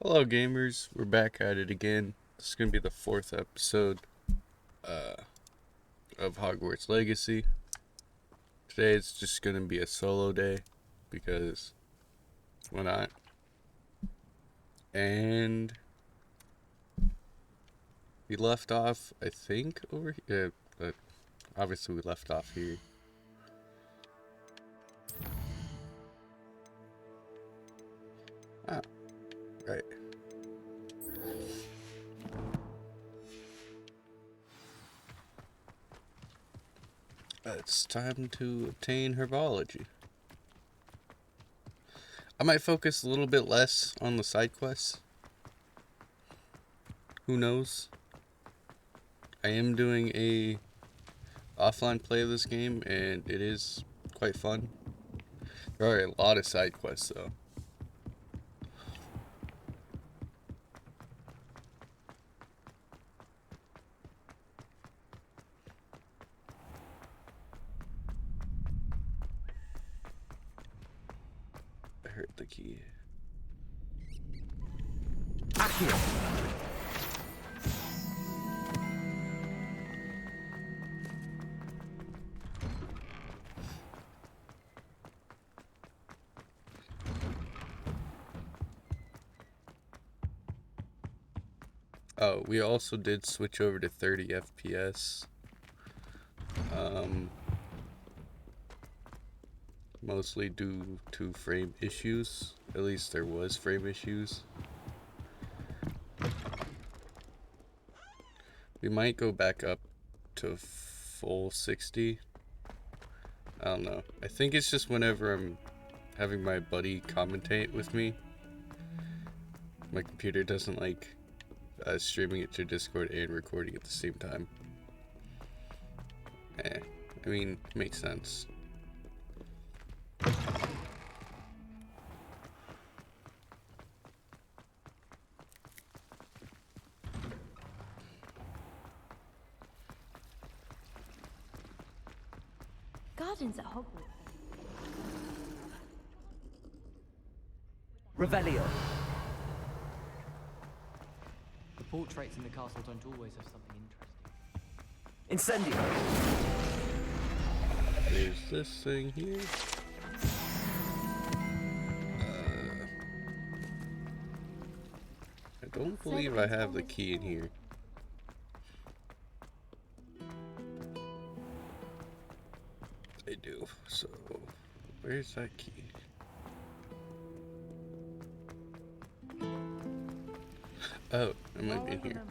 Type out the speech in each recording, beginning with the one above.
Hello, gamers. We're back at it again. This is going to be the fourth episode uh, of Hogwarts Legacy. Today it's just going to be a solo day because why not? And we left off, I think, over here. But obviously, we left off here. Ah, right. It's time to obtain herbology. I might focus a little bit less on the side quests. Who knows? I am doing a offline play of this game, and it is quite fun. There are a lot of side quests, though. I heard the key. Accio. Oh, we also did switch over to 30 FPS. Mostly due to frame issues. At least there was frame issues. We might go back up to full 60. I don't know. I think it's just whenever I'm having my buddy commentate with me. My computer doesn't like streaming it to Discord and recording at the same time. I mean, makes sense. Gardens at Hogwarts. Revelio. The portraits in the castle don't always have something interesting. Incendio. There's this thing here. I don't believe I have the key in here. I do. So, where's that key? Oh, it might be in here.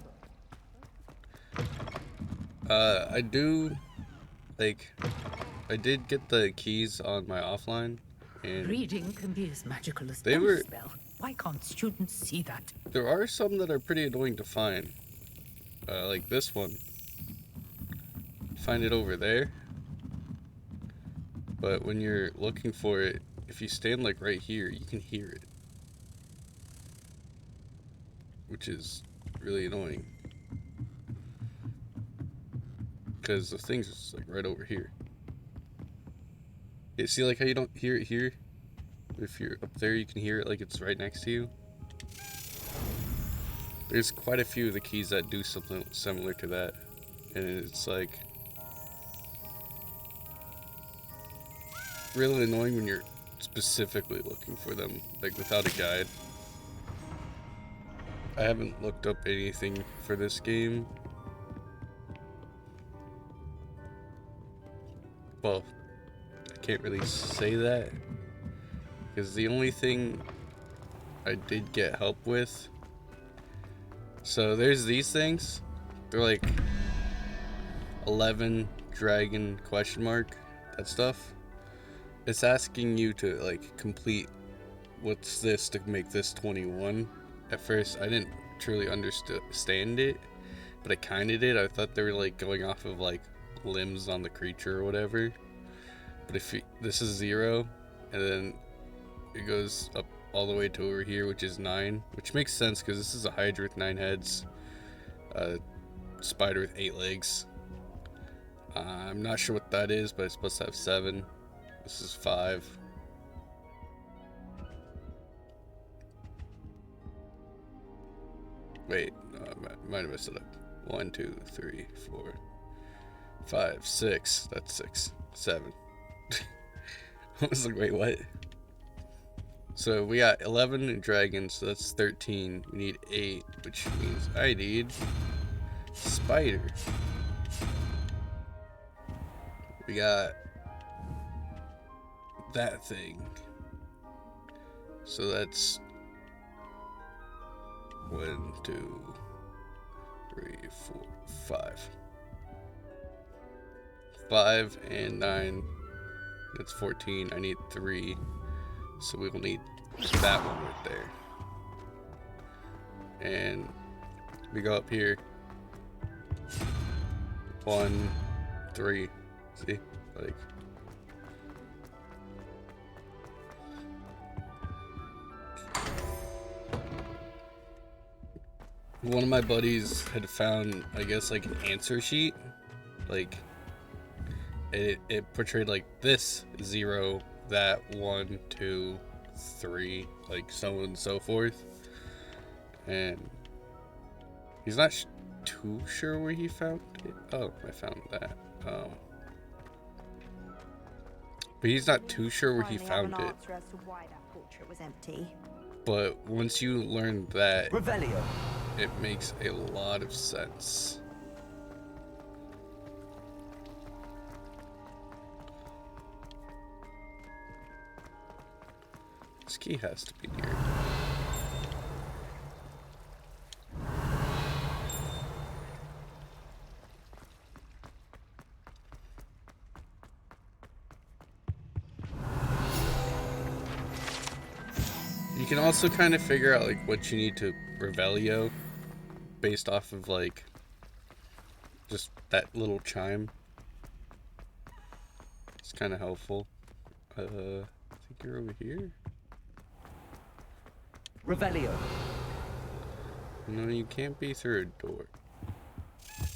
I do, like, I did get the keys on my offline, and Reading can be as magical as They any were- spell. Why can't students see that? there are some that are pretty annoying to find. Like this one. Find it over there. But when you're looking for it, if you stand like right here, you can hear it. Which is really annoying. Because the thing's just like right over here. You see like how you don't hear it here? If you're up there, you can hear it like it's right next to you. There's quite a few of the keys that do something similar to that. And it's like really annoying when you're specifically looking for them, like without a guide. I haven't looked up anything for this game. Well, I can't really say that, because the only thing I did get help with, so there's these things. They're like 11 dragon question mark, that stuff. It's asking you to like complete what's this to make this 21. At first I didn't truly understand it, but I kind of did. I thought they were like going off of like limbs on the creature or whatever. But if this is 0, and then it goes up all the way to over here, which is 9, which makes sense because this is a Hydra with 9 heads, spider with 8 legs. I'm not sure what that is, but it's supposed to have 7. This is 5. Wait, no, I might have messed it up. 1, 2, 3, 4, 5, 6. That's 6. 7. I was like, wait, what? So we got 11 dragons, so that's 13. We need 8, which means I need spider. We got that thing. So that's 1, 2, 3, 4, 5. 5 and 9. That's 14. I need 3. So we will need that one right there. And we go up here. 1, 3. See? Like. One of my buddies had found, I guess, like an answer sheet. Like, it portrayed like this 0, that 1, 2, 3, like so on and so forth. And he's not too sure where he found it. Oh, I found that. But he's not too sure where he found it. As to why that portrait was empty. But once you learn that, Revelio. it makes a lot of sense. This key has to be here. You can also kind of figure out like what you need to Revelio based off of like just that little chime. It's kind of helpful. I think you're over here. Revelio. No, you can't be through a door.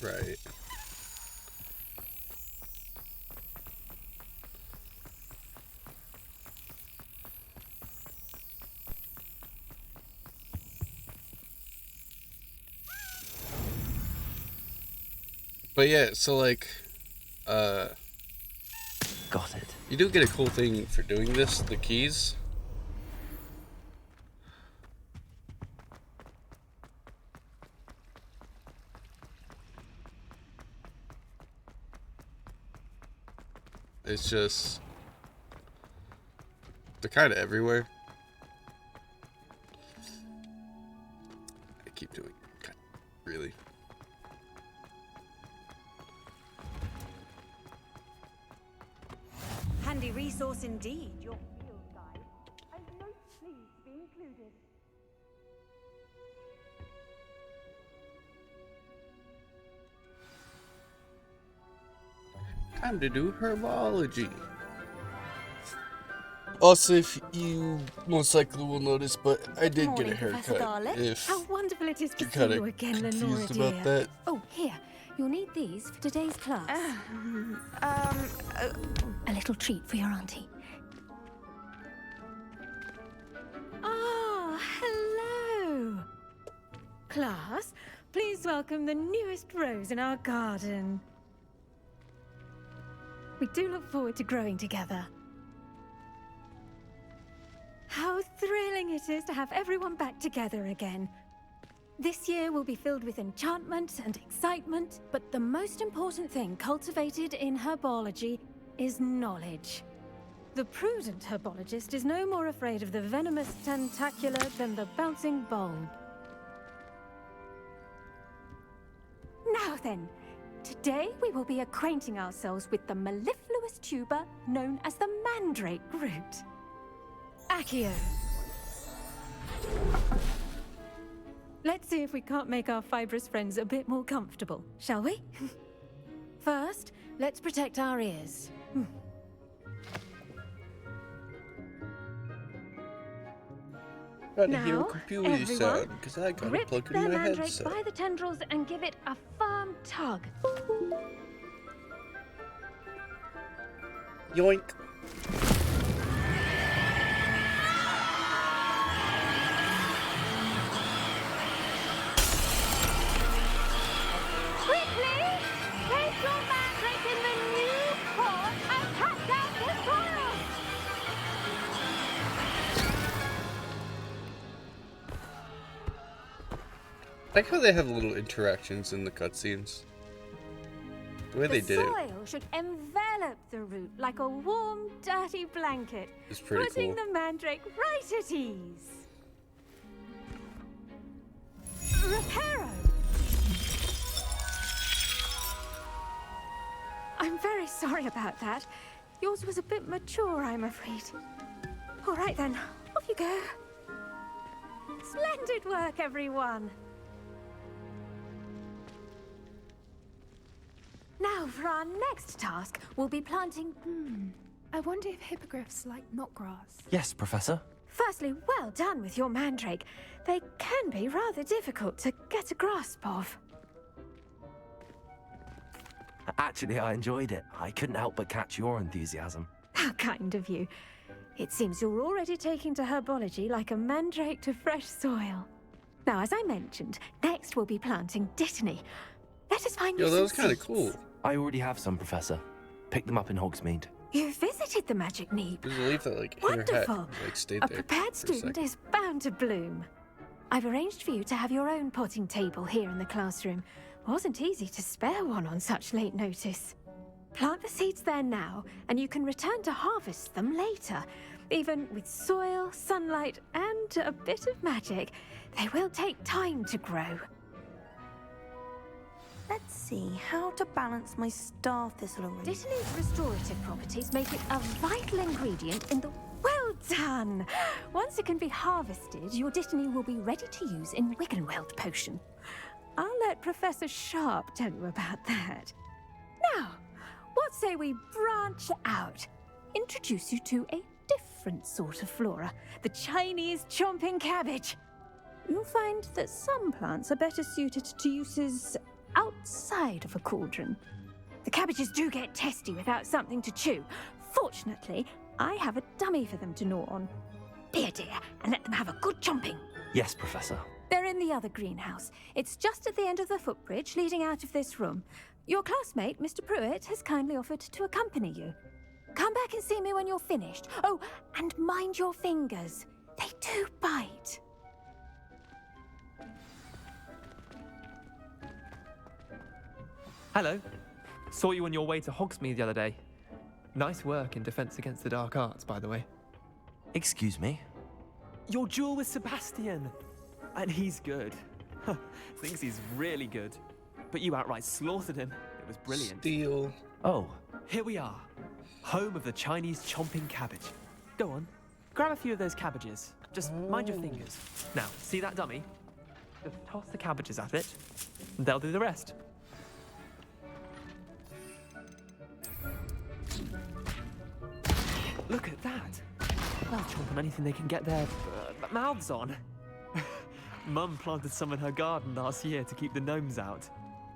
Right. But yeah, so like, Got it. you do get a cool thing for doing this, the keys. It's just, they're kind of everywhere. I keep doing, God, really. Handy resource indeed, your field guide. I'm most pleased to be included. Time to do herbology. Also, if you most likely will notice, but I did get a haircut. If how wonderful it is to you're see kind you of again, Lenora confused dear. about that. Oh, here. You'll need these for today's class. A little treat for your auntie. Ah, hello. Class, please welcome the newest rose in our garden. We do look forward to growing together. How thrilling it is to have everyone back together again. This year will be filled with enchantment and excitement, but the most important thing cultivated in herbology is knowledge. The prudent herbologist is no more afraid of the venomous tentacula than the bouncing bulb. Now then, today we will be acquainting ourselves with the mellifluous tuber known as the mandrake root. Accio. Let's see if we can't make our fibrous friends a bit more comfortable, shall we? First, let's protect our ears. Trying to Now, hear a computer everyone, sound because I got it grip plugged the in my mandrake headset. by the tendrils and give it a firm tug. Yoink. I like how they have little interactions in the cutscenes. The way they did The it soil should envelop the root like a warm, dirty blanket, is pretty putting cool. the mandrake right at ease. Reparo! I'm very sorry about that. Yours was a bit mature, I'm afraid. All right then, off you go. Splendid work, everyone. Now, for our next task, we'll be planting... I wonder if hippogriffs like not grass. Yes, Professor. Firstly, well done with your mandrake. They can be rather difficult to get a grasp of. Actually, I enjoyed it. I couldn't help but catch your enthusiasm. How kind of you. It seems you're already taking to herbology like a mandrake to fresh soil. Now, as I mentioned, next we'll be planting dittany. Let us find you Yo, that some was kind of seeds. cool. I already have some, Professor. Picked them up in Hogsmeade. You visited the magic neep. Just believe that like her hat Wonderful. like stayed A there prepared for a student second. is bound to bloom. I've arranged for you to have your own potting table here in the classroom. Wasn't easy to spare one on such late notice. Plant the seeds there now, and you can return to harvest them later. Even with soil, sunlight, and a bit of magic, they will take time to grow. Let's see how to balance my star thistle array. Dittany's restorative properties make it a vital ingredient in the... Well done! Once it can be harvested, your dittany will be ready to use in Wiggenweld potion. I'll let Professor Sharp tell you about that. Now, what say we branch out? Introduce you to a different sort of flora, the Chinese chomping cabbage. You'll find that some plants are better suited to uses outside of a cauldron. The cabbages do get testy without something to chew. Fortunately, I have a dummy for them to gnaw on. Be a dear and let them have a good chomping. Yes, Professor. They're in the other greenhouse. It's just at the end of the footbridge leading out of this room. Your classmate, Mr. Pruitt, has kindly offered to accompany you. Come back and see me when you're finished. Oh, and mind your fingers. They do bite. Hello. Saw you on your way to Hogsmeade the other day. Nice work in Defense Against the Dark Arts, by the way. Excuse me? Your duel with Sebastian. And he's good. Thinks he's really good. But you outright slaughtered him. It was brilliant. Steel. Oh, Here we are. Home of the Chinese chomping cabbage. Go on. Grab a few of those cabbages. Just mind your fingers. Now, see that dummy? Just toss the cabbages at it. And they'll do the rest. Look at that. They'll chomp on anything they can get their mouths on. Mum planted some in her garden last year to keep the gnomes out.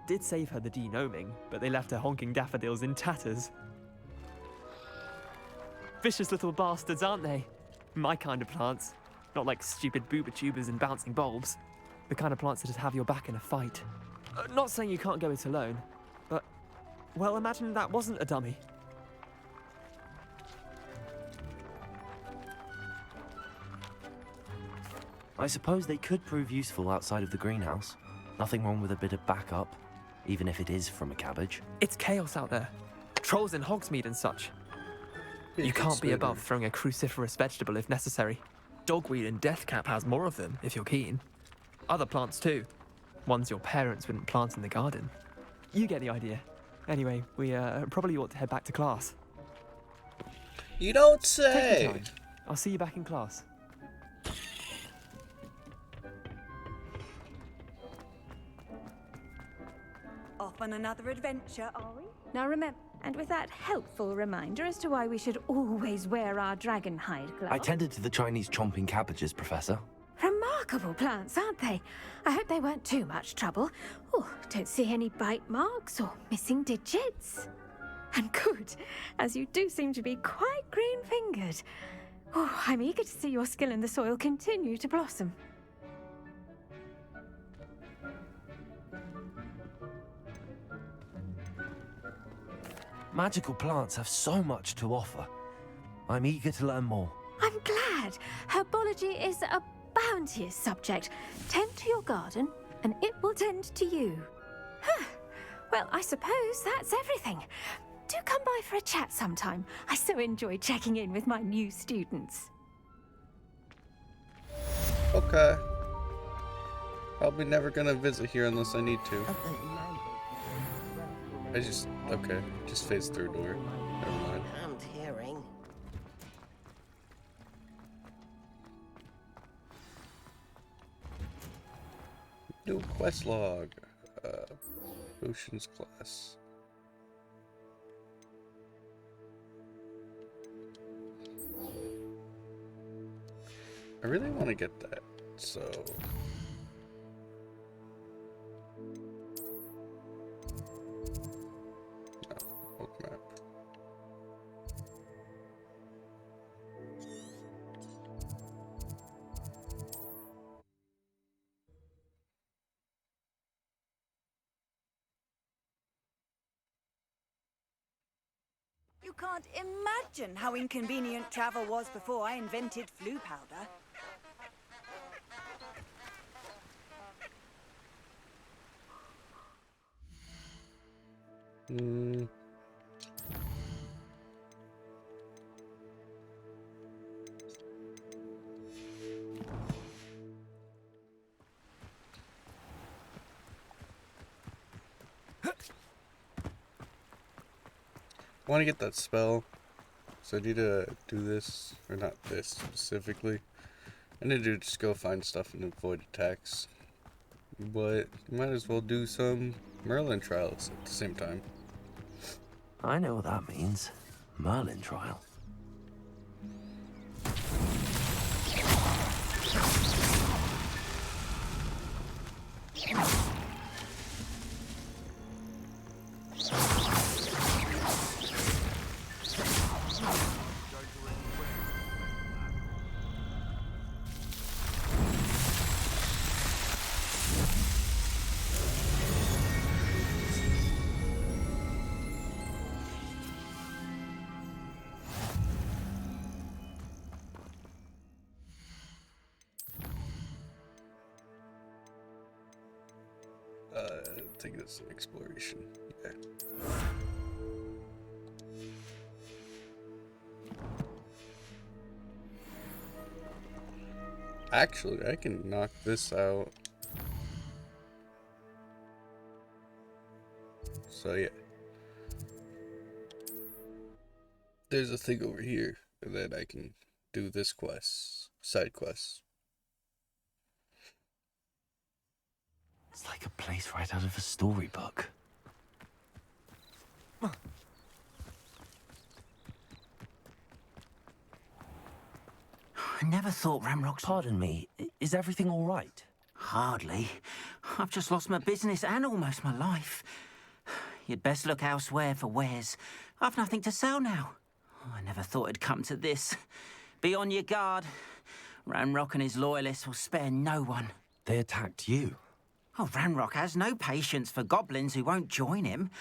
Did save her the de-gnoming, but they left her honking daffodils in tatters. Vicious little bastards, aren't they? My kind of plants. Not like stupid booba tubers and bouncing bulbs. The kind of plants that'd have your back in a fight. Not saying you can't go it alone, but... Well, imagine that wasn't a dummy. I suppose they could prove useful outside of the greenhouse. Nothing wrong with a bit of backup, even if it is from a cabbage. It's chaos out there. Trolls in Hogsmeade and such. Yeah, You can't be consider. above throwing a cruciferous vegetable if necessary. Dogweed and deathcap has more of them, if you're keen. Other plants too. Ones your parents wouldn't plant in the garden. You get the idea. Anyway, we probably ought to head back to class. You don't Take say. your time. I'll see you back in class. Off on another adventure, are we? Now remember, and with that helpful reminder as to why we should always wear our dragon hide gloves. I tended to the Chinese chomping cabbages, Professor. Remarkable plants, aren't they? I hope they weren't too much trouble. Oh, don't see any bite marks or missing digits. And good, as you do seem to be quite green-fingered. Oh, I'm eager to see your skill in the soil continue to blossom. Magical plants have so much to offer. I'm eager to learn more. I'm glad. Herbology is a bounteous subject. Tend to your garden, and it will tend to you. Huh. Well, I suppose that's everything. Do come by for a chat sometime. I so enjoy checking in with my new students. Okay. Probably never gonna visit here unless I need to. Okay, just face through door. Never mind. I'm hearing. New quest log. Potions class. I really want to get that, so... No, book map. You can't imagine how inconvenient travel was before I invented flu powder. I want to get that spell, so I need to do this, or not this specifically. I need to just go find stuff and avoid attacks. But might as well do some Merlin trials at the same time. I know what that means. Merlin trial. I think that's an exploration. Yeah. Actually, I can knock this out. So yeah. There's a thing over here, and then I can do this quest, side quest. It's like a place right out of a storybook. I never thought Ramrock's... Pardon me, is everything all right? Hardly. I've just lost my business and almost my life. You'd best look elsewhere for wares. I've nothing to sell now. I never thought it'd come to this. Be on your guard. Ranrock and his loyalists will spare no one. They attacked you. Oh, Ranrock has no patience for goblins who won't join him.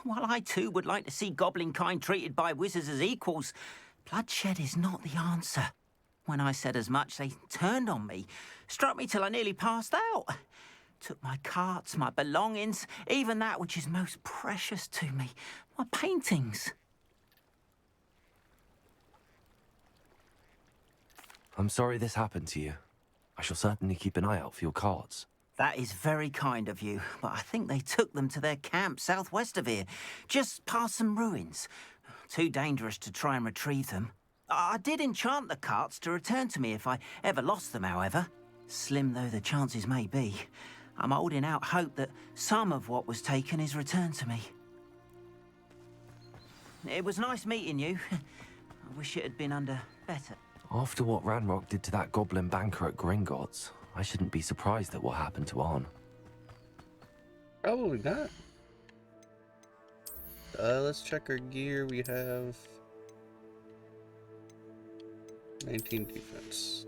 While I too would like to see goblin kind treated by wizards as equals, bloodshed is not the answer. When I said as much, they turned on me, struck me till I nearly passed out. Took my carts, my belongings, even that which is most precious to me, my paintings. I'm sorry this happened to you. I shall certainly keep an eye out for your cards. That is very kind of you, but I think they took them to their camp southwest of here, just past some ruins. Too dangerous to try and retrieve them. I did enchant the carts to return to me if I ever lost them, however. Slim though the chances may be, I'm holding out hope that some of what was taken is returned to me. It was nice meeting you. I wish it had been under better. After what Ranrock did to that goblin banker at Gringotts, I shouldn't be surprised at what happened to Arn. Probably not. Let's check our gear. We have 19 defense.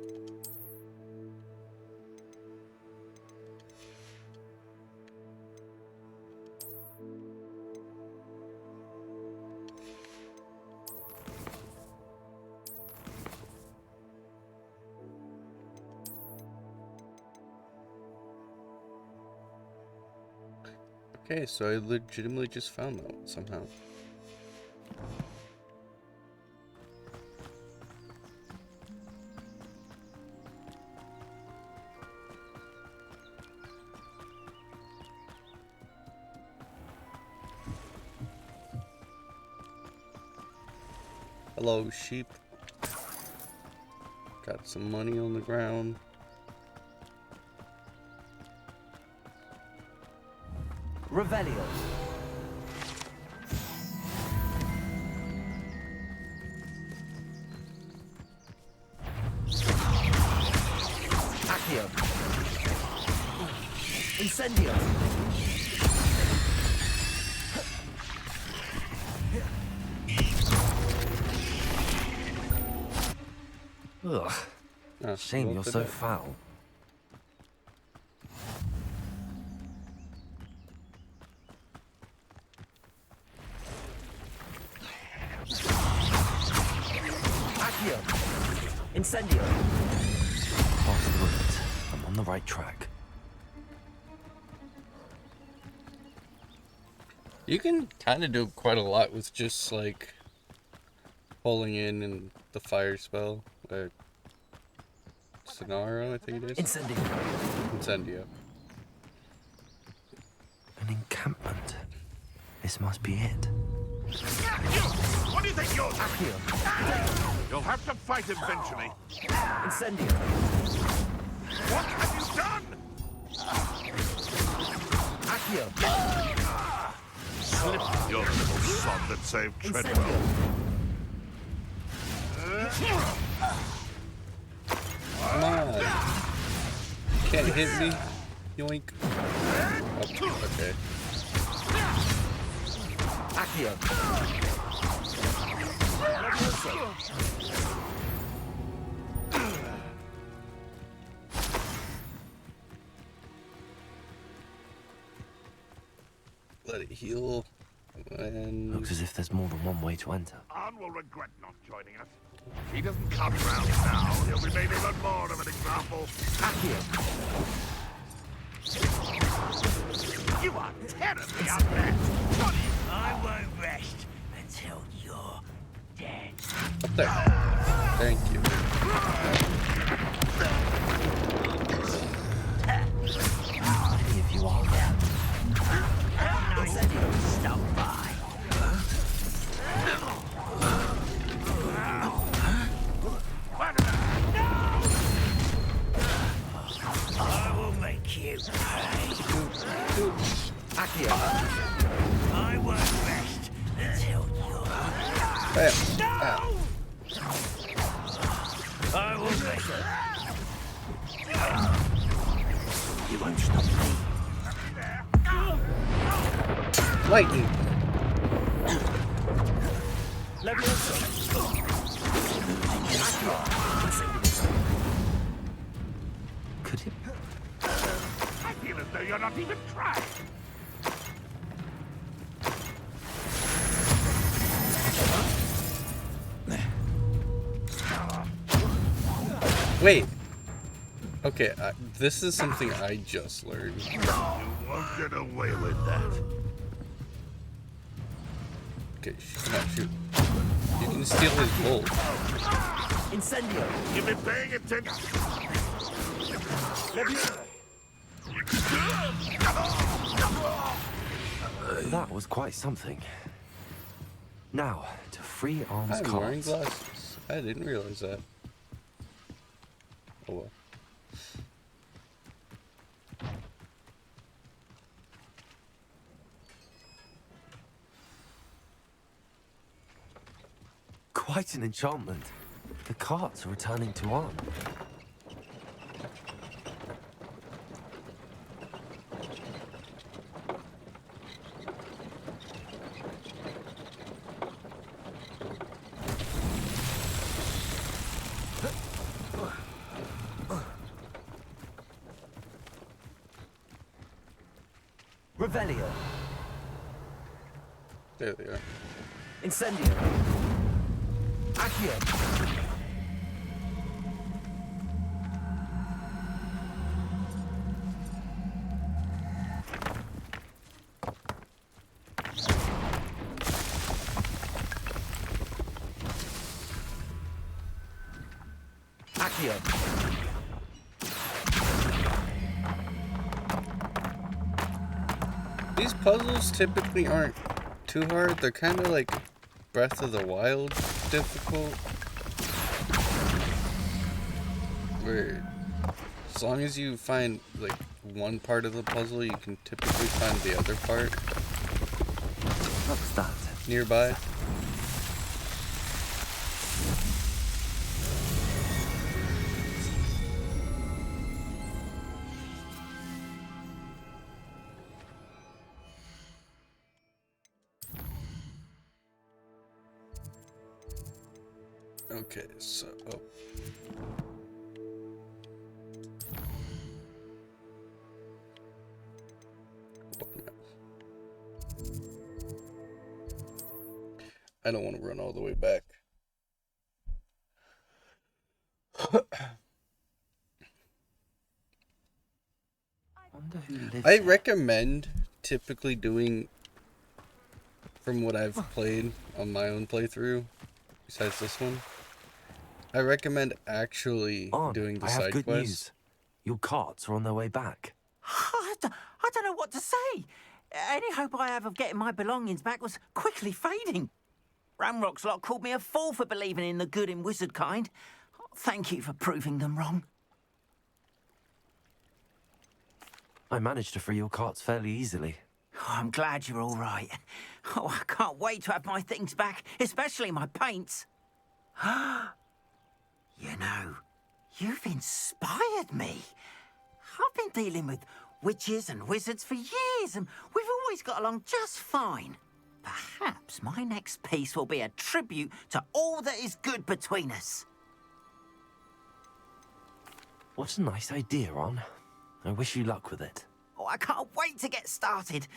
Okay, so I legitimately just found that one somehow. Hello, sheep. Got some money on the ground. Revelio. Accio. Incendio. Ugh. Ah, Shame well, you're to so that. foul. Accio. Incendio. Pass through it. I'm on the right track. You can kind of do quite a lot with just like pulling in and the fire spell. Sonaro, I think it is. Incendio. Incendio. An encampment. This must be it. What do you think you're... Accio. You'll have to fight eventually. Incendio. What have you done? Accio. Slip your little sod that saved Treadwell. Come on. Can't hit me. Yoink. Oh, okay. Accio. Let it heal. And Looks as if there's more than one way to enter. Arn will regret not joining us. If he doesn't come round now, he'll be made even more of an example. Accio. You are terribly unmatched. Johnny, I won't rest until you're dead. up there. Thank you. Any of you are there? Stop by. I will make you pay. Accio. I won't rest until you're... Bam. No! I will make it. You won't stop me. Lightning. Could it? I feel as though you're not even trying. Wait. Okay, this is something I just learned. You won't get away with that. Okay, come on, shoot. You can steal his gold. Incendio. You've been paying attention. That was quite something. Now, to free Arm's I'm wearing cards. glasses. I didn't realize that. Oh well. Quite an enchantment. The carts are returning to Arm. Revelio. There they are. Incendio. Accio. these puzzles typically aren't too hard. They're kind of like Breath of the Wild difficult. Where as long as you find like one part of the puzzle, you can typically find the other part. What's that? Nearby. Okay, so I don't want to run all the way back. Wonder who lives I here. recommend typically doing, from what I've played on my own playthrough, besides this one, I recommend actually On, doing the I have side good quests. news. Your carts are on their way back. I don't know what to say. Any hope I have of getting my belongings back was quickly fading. Ramrock's lot called me a fool for believing in the good in wizard kind. Thank you for proving them wrong. I managed to free your carts fairly easily. Oh, I'm glad you're all right. Oh, I can't wait to have my things back, especially my paints. You know, you've inspired me. I've been dealing with witches and wizards for years, and we've always got along just fine. Perhaps my next piece will be a tribute to all that is good between us. What a nice idea, Ron. I wish you luck with it. Oh, I can't wait to get started.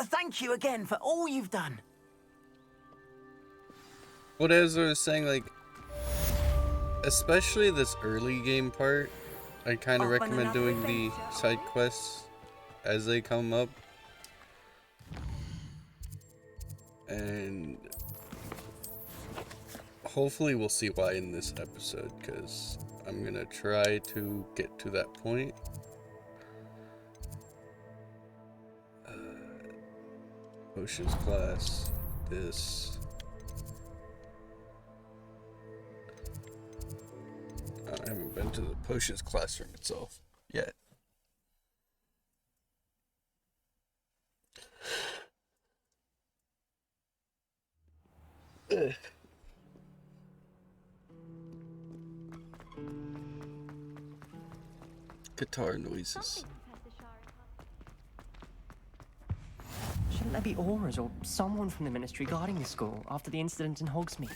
Thank you again for all you've done. What as I was saying, like, especially this early game part, I kind of recommend doing the side quests as they come up. And hopefully we'll see why in this episode, because I'm gonna try to get to that point. Potions class, this. I haven't been to the potions classroom itself yet. Ugh. Guitar noises. Shouldn't there be auras or someone from the ministry guarding the school after the incident in Hogsmeade?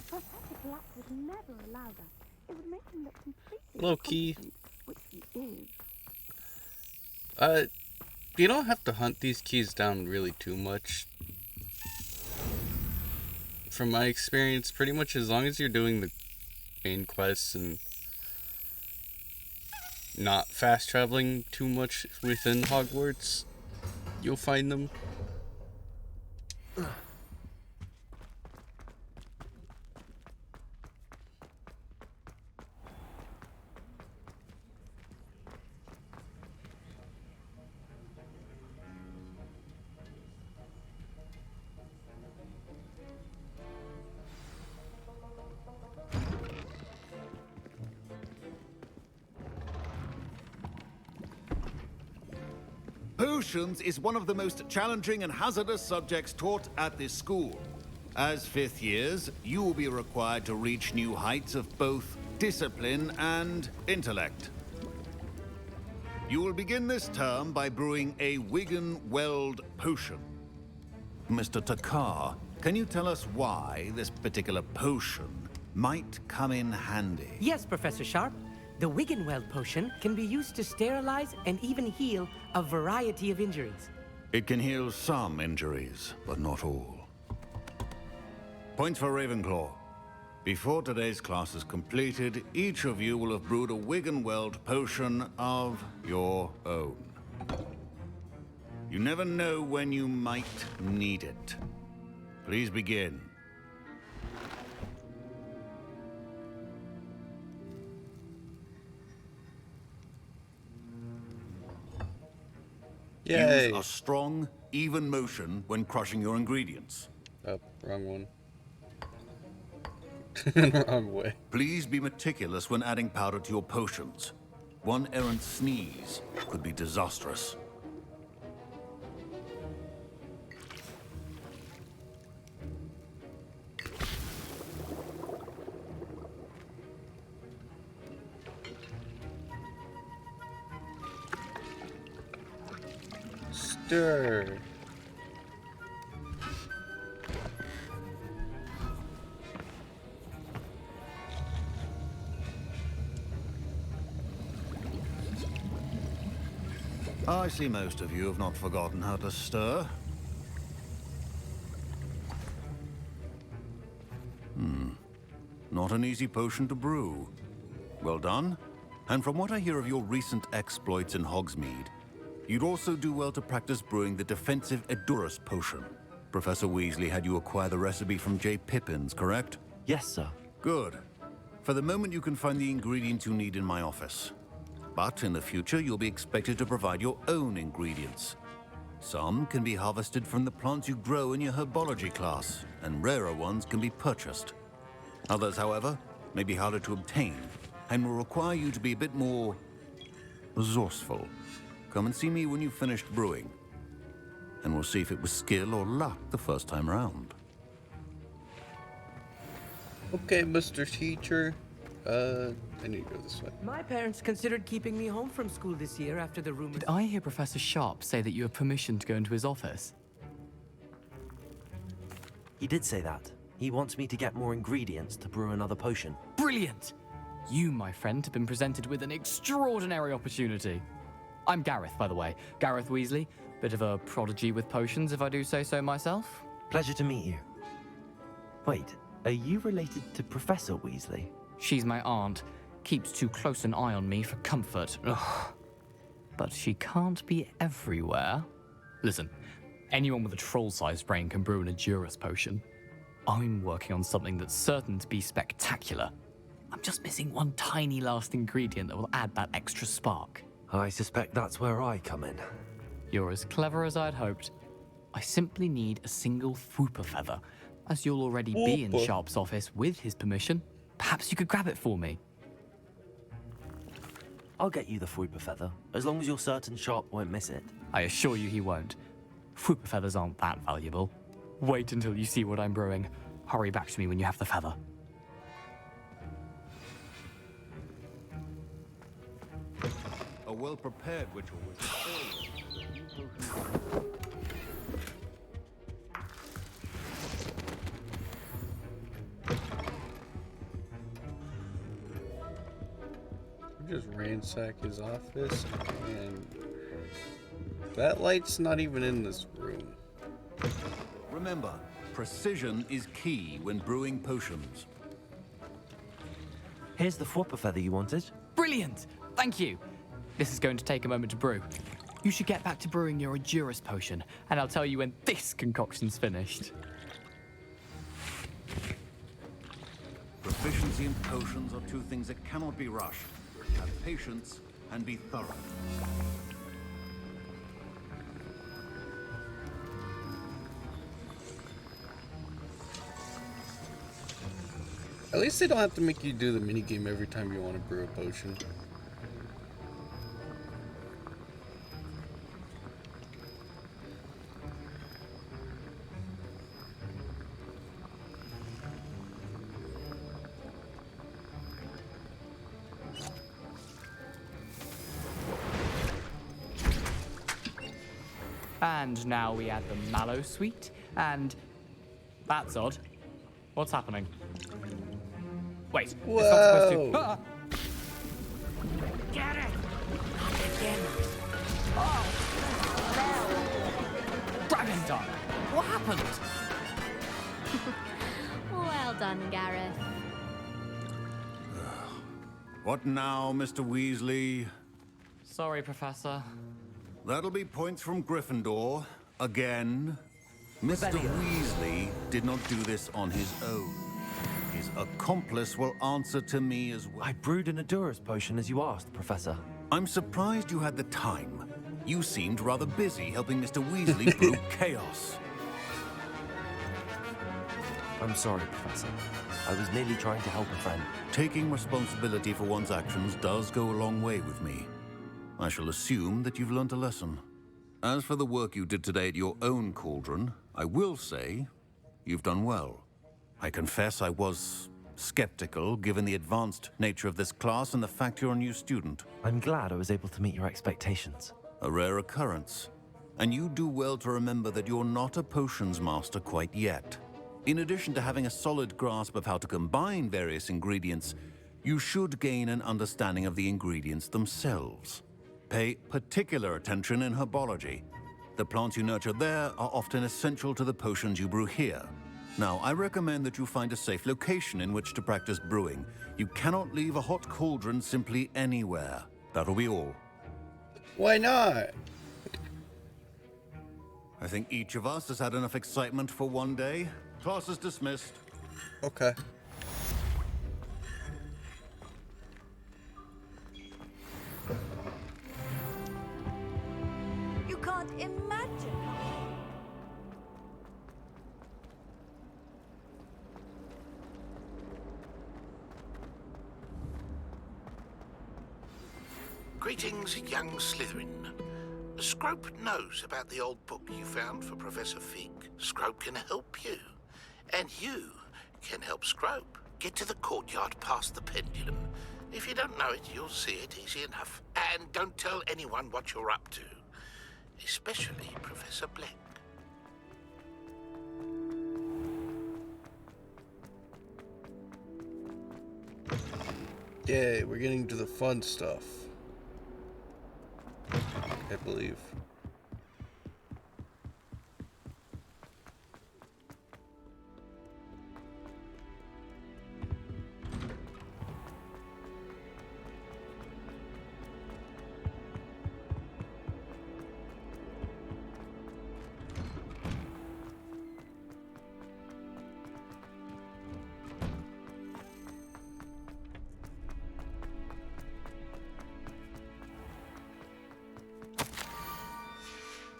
Professor Black would never allow that. It would make him look completely Low key. which he is. You don't have to hunt these keys down really too much. From my experience, pretty much as long as you're doing the main quests and not fast traveling too much within Hogwarts, you'll find them. Potions is one of the most challenging and hazardous subjects taught at this school. As fifth years, you will be required to reach new heights of both discipline and intellect. You will begin this term by brewing a Wigan-Weld potion. Mr. Takar, can you tell us why this particular potion might come in handy? Yes, Professor Sharp. The Wiggenweld potion can be used to sterilize and even heal a variety of injuries. It can heal some injuries, but not all. Points for Ravenclaw. Before today's class is completed, each of you will have brewed a Wiggenweld potion of your own. You never know when you might need it. Please begin. Yay. Use a strong, even motion when crushing your ingredients. Oh, wrong one. Wrong way. Please be meticulous when adding powder to your potions. One errant sneeze could be disastrous. Stir. I see most of you have not forgotten how to stir. Not an easy potion to brew. Well done. And from what I hear of your recent exploits in Hogsmeade, you'd also do well to practice brewing the defensive Edurus potion. Professor Weasley had you acquire the recipe from J. Pippin's, correct? Yes, sir. Good. For the moment, you can find the ingredients you need in my office. But in the future, you'll be expected to provide your own ingredients. Some can be harvested from the plants you grow in your herbology class, and rarer ones can be purchased. Others, however, may be harder to obtain, and will require you to be a bit more resourceful. Come and see me when you've finished brewing, and we'll see if it was skill or luck the first time round. Okay, Mr. Teacher. I need to go this way. My parents considered keeping me home from school this year after the rumors. Did I hear Professor Sharp say that you have permission to go into his office? He did say that. He wants me to get more ingredients to brew another potion. Brilliant! You, my friend, have been presented with an extraordinary opportunity. I'm Gareth, by the way. Gareth Weasley. Bit of a prodigy with potions, if I do say so myself. Pleasure to meet you. Wait, are you related to Professor Weasley? She's my aunt. Keeps too close an eye on me for comfort. Ugh. But she can't be everywhere. Listen, anyone with a troll-sized brain can brew an Edurus potion. I'm working on something that's certain to be spectacular. I'm just missing one tiny last ingredient that will add that extra spark. I suspect that's where I come in. You're as clever as I'd hoped. I simply need a single Fwooper feather. As you'll already be in Sharp's office with his permission, perhaps you could grab it for me. I'll get you the Fwooper feather, as long as you're certain Sharp won't miss it. I assure you he won't. Fwooper feathers aren't that valuable. Wait until you see what I'm brewing. Hurry back to me when you have the feather. A well-prepared ritual was Just ransack his office, and that light's not even in this room. Remember, precision is key when brewing potions. Here's the Fwooper feather you wanted. Brilliant! Thank you. This is going to take a moment to brew. You should get back to brewing your Edurus potion, and I'll tell you when this concoction's finished. Proficiency in potions are two things that cannot be rushed. Have patience and be thorough. At least they don't have to make you do the minigame every time you want to brew a potion. And now we add the mallow sweet, and that's odd. What's happening? Wait, Whoa. it's not supposed to. Ah! Get it! Not again. Dragon time! What happened? Well done, Gareth. What now, Mr. Weasley? Sorry, Professor. That'll be points from Gryffindor. Again. Mr. Weasley did not do this on his own. His accomplice will answer to me as well. I brewed an Edurus potion as you asked, Professor. I'm surprised you had the time. You seemed rather busy helping Mr. Weasley brew chaos. I'm sorry, Professor. I was merely trying to help a friend. Taking responsibility for one's actions does go a long way with me. I shall assume that you've learnt a lesson. As for the work you did today at your own cauldron, I will say you've done well. I confess I was skeptical, given the advanced nature of this class and the fact you're a new student. I'm glad I was able to meet your expectations. A rare occurrence. And you do well to remember that you're not a potions master quite yet. In addition to having a solid grasp of how to combine various ingredients, you should gain an understanding of the ingredients themselves. Pay particular attention in herbology. The plants you nurture there are often essential to the potions you brew here. Now, I recommend that you find a safe location in which to practice brewing. You cannot leave a hot cauldron simply anywhere. That'll be all. Why not? I think each of us has had enough excitement for one day. Class is dismissed. Okay. You can't imagine. Greetings, young Slytherin. Scrope knows about the old book you found for Professor Fig. Scrope can help you. And you can help Scrope. Get to the courtyard past the pendulum. If you don't know it, you'll see it easy enough. And don't tell anyone what you're up to. Especially Professor Black. Yay, we're getting to the fun stuff. I believe.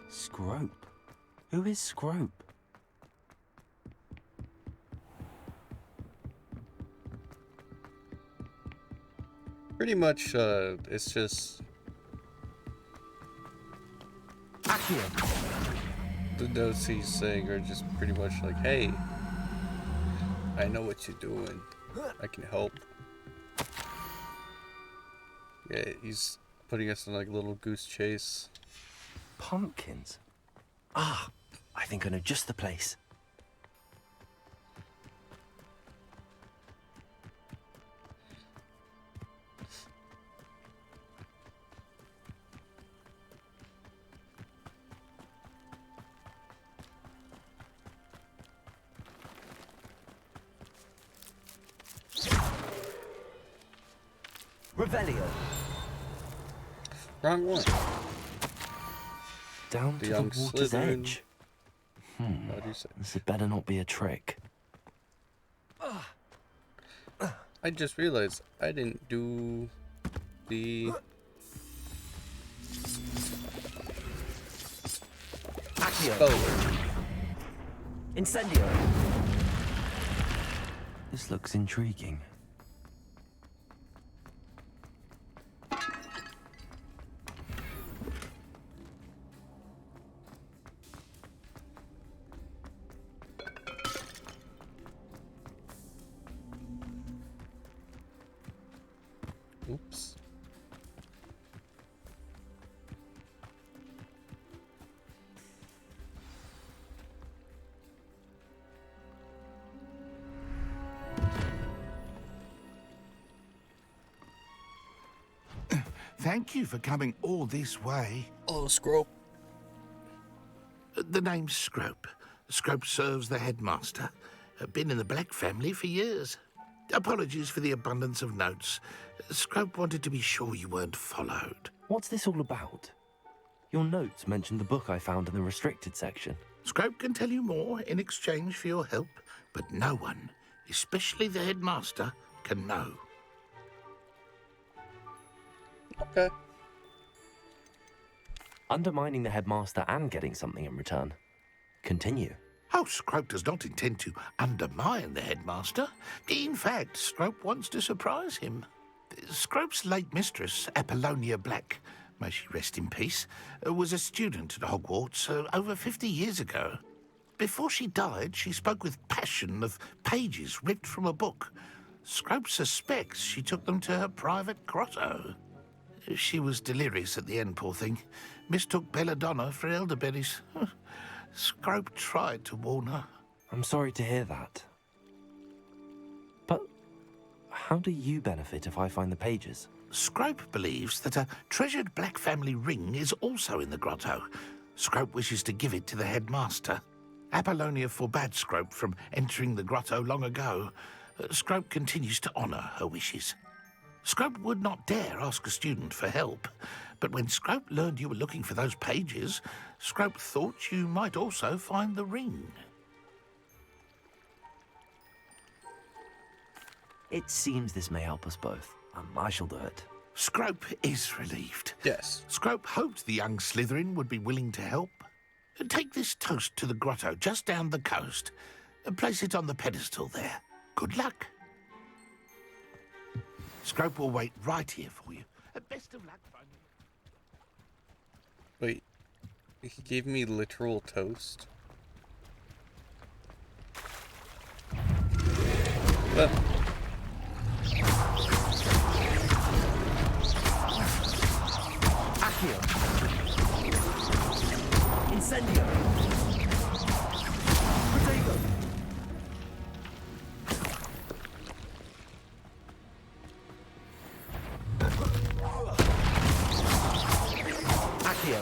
Scrope? Who is Scrope? Pretty much, it's just the notes he's saying are just pretty much like, hey, I know what you're doing. I can help. Yeah, he's putting us in like a little goose chase. Pumpkins? Ah, I think I know just the place. Revelio. Wrong one. Down The to young the water's Slytherin. edge. How do you say? This had better not be a trick. I just realized I didn't do the spell. Incendio. This looks intriguing. Oops. Thank you for coming all this way. Oh, Scrope. The name's Scrope. Scrope serves the headmaster. Been in the Black family for years. Apologies for the abundance of notes. Scrope wanted to be sure you weren't followed. What's this all about? Your notes mentioned the book I found in the restricted section. Scrope can tell you more in exchange for your help, but no one, especially the headmaster, can know. Okay. Undermining the headmaster and getting something in return. Continue. Oh, Scrope does not intend to undermine the headmaster. In fact, Scrope wants to surprise him. Scrope's late mistress, Apollonia Black, may she rest in peace, was a student at Hogwarts over 50 years ago. Before she died, she spoke with passion of pages ripped from a book. Scrope suspects she took them to her private grotto. She was delirious at the end, poor thing. Mistook belladonna for elderberries. Scrope tried to warn her. I'm sorry to hear that. But how do you benefit if I find the pages? Scrope believes that a treasured Black family ring is also in the grotto. Scrope wishes to give it to the headmaster. Apollonia forbade Scrope from entering the grotto long ago. Scrope continues to honour her wishes. Scrope would not dare ask a student for help, but when Scrope learned you were looking for those pages, Scrope thought you might also find the ring. It seems this may help us both. I shall do it. Scrope is relieved. Yes. Scrope hoped the young Slytherin would be willing to help. Take this toast to the grotto just down the coast and place it on the pedestal there. Good luck. Scrope will wait right here for you. Best of luck, finding. Wait, he gave me literal toast? Accio. Incendio. Protego. Accio.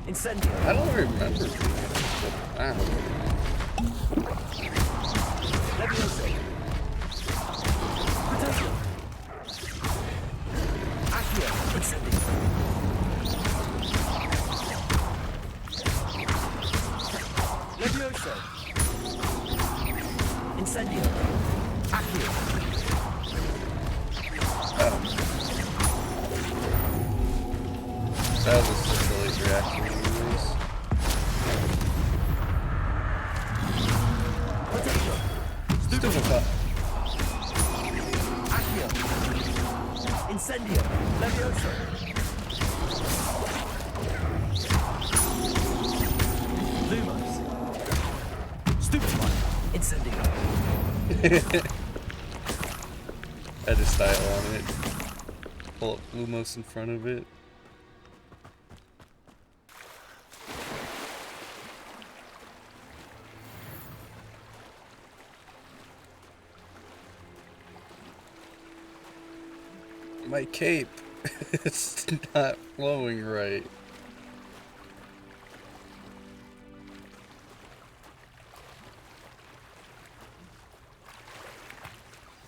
Incendio. I don't remember. Wow. Leviosa. Protego. Accio. Incendio. Leviosa. Incendio. Accio. That was a silly reaction anyways. Stupid fuck. Accio. Incendio. Leviosa. Lumos. Stupefy. Incendio. Had a style on it. Pull up Lumos in front of it. My cape. It's not flowing right.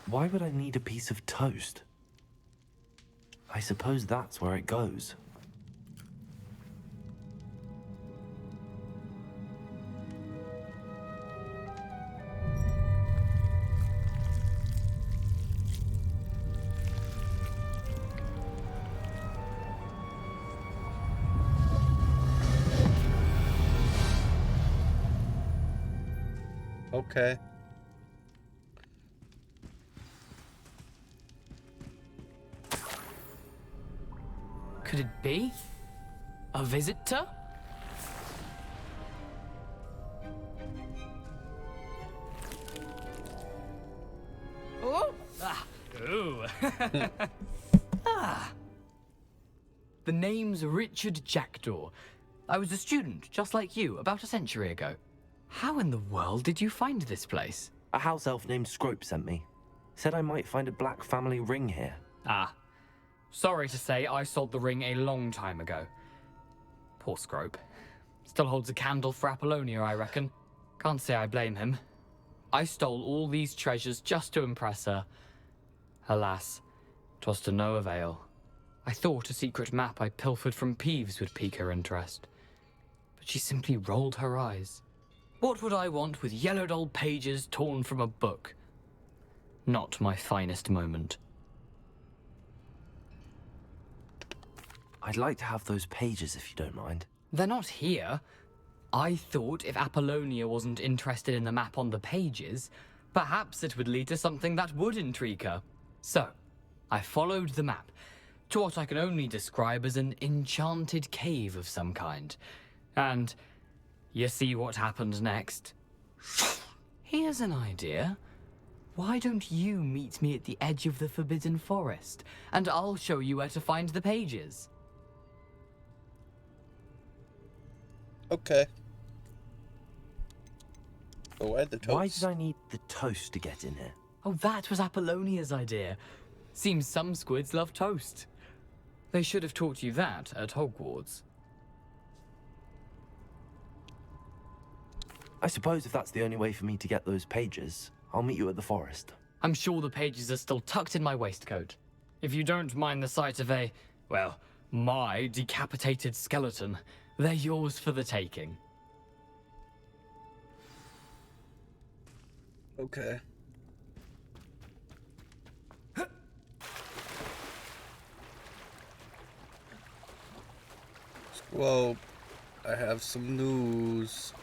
Why would I need a piece of toast? I suppose that's where it goes. Okay. Could it be? A visitor? Oh! Ah! Ooh! Ah! The name's Richard Jackdaw. I was a student, just like you, about a century ago. How in the world did you find this place? A house elf named Scrope sent me. Said I might find a Black family ring here. Ah. Sorry to say, I sold the ring a long time ago. Poor Scrope. Still holds a candle for Apollonia, I reckon. Can't say I blame him. I stole all these treasures just to impress her. Alas, 'twas to no avail. I thought a secret map I pilfered from Peeves would pique her interest. But she simply rolled her eyes. What would I want with yellowed old pages torn from a book? Not my finest moment. I'd like to have those pages if you don't mind. They're not here. I thought if Apollonia wasn't interested in the map on the pages, perhaps it would lead to something that would intrigue her. So, I followed the map to what I can only describe as an enchanted cave of some kind. And you see what happened next? Here's an idea. Why don't you meet me at the edge of the Forbidden Forest, and I'll show you where to find the pages? Okay. But why the toast? Why did I need the toast to get in here? Oh, that was Apollonia's idea. Seems some squids love toast. They should have taught you that at Hogwarts. I suppose if that's the only way for me to get those pages, I'll meet you at the forest. I'm sure the pages are still tucked in my waistcoat. If you don't mind the sight of a, well, my decapitated skeleton, they're yours for the taking. Okay. Well, I have some news.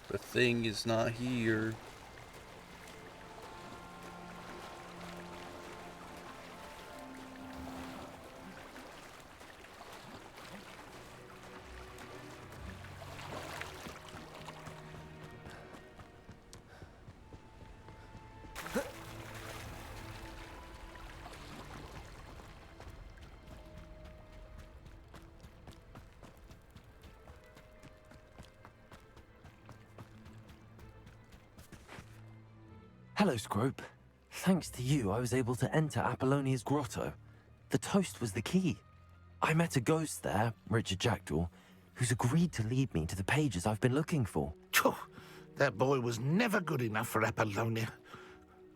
The thing is not here. Hello, Scrope. Thanks to you, I was able to enter Apollonia's grotto. The toast was the key. I met a ghost there, Richard Jackdaw, who's agreed to lead me to the pages I've been looking for. Phew, that boy was never good enough for Apollonia.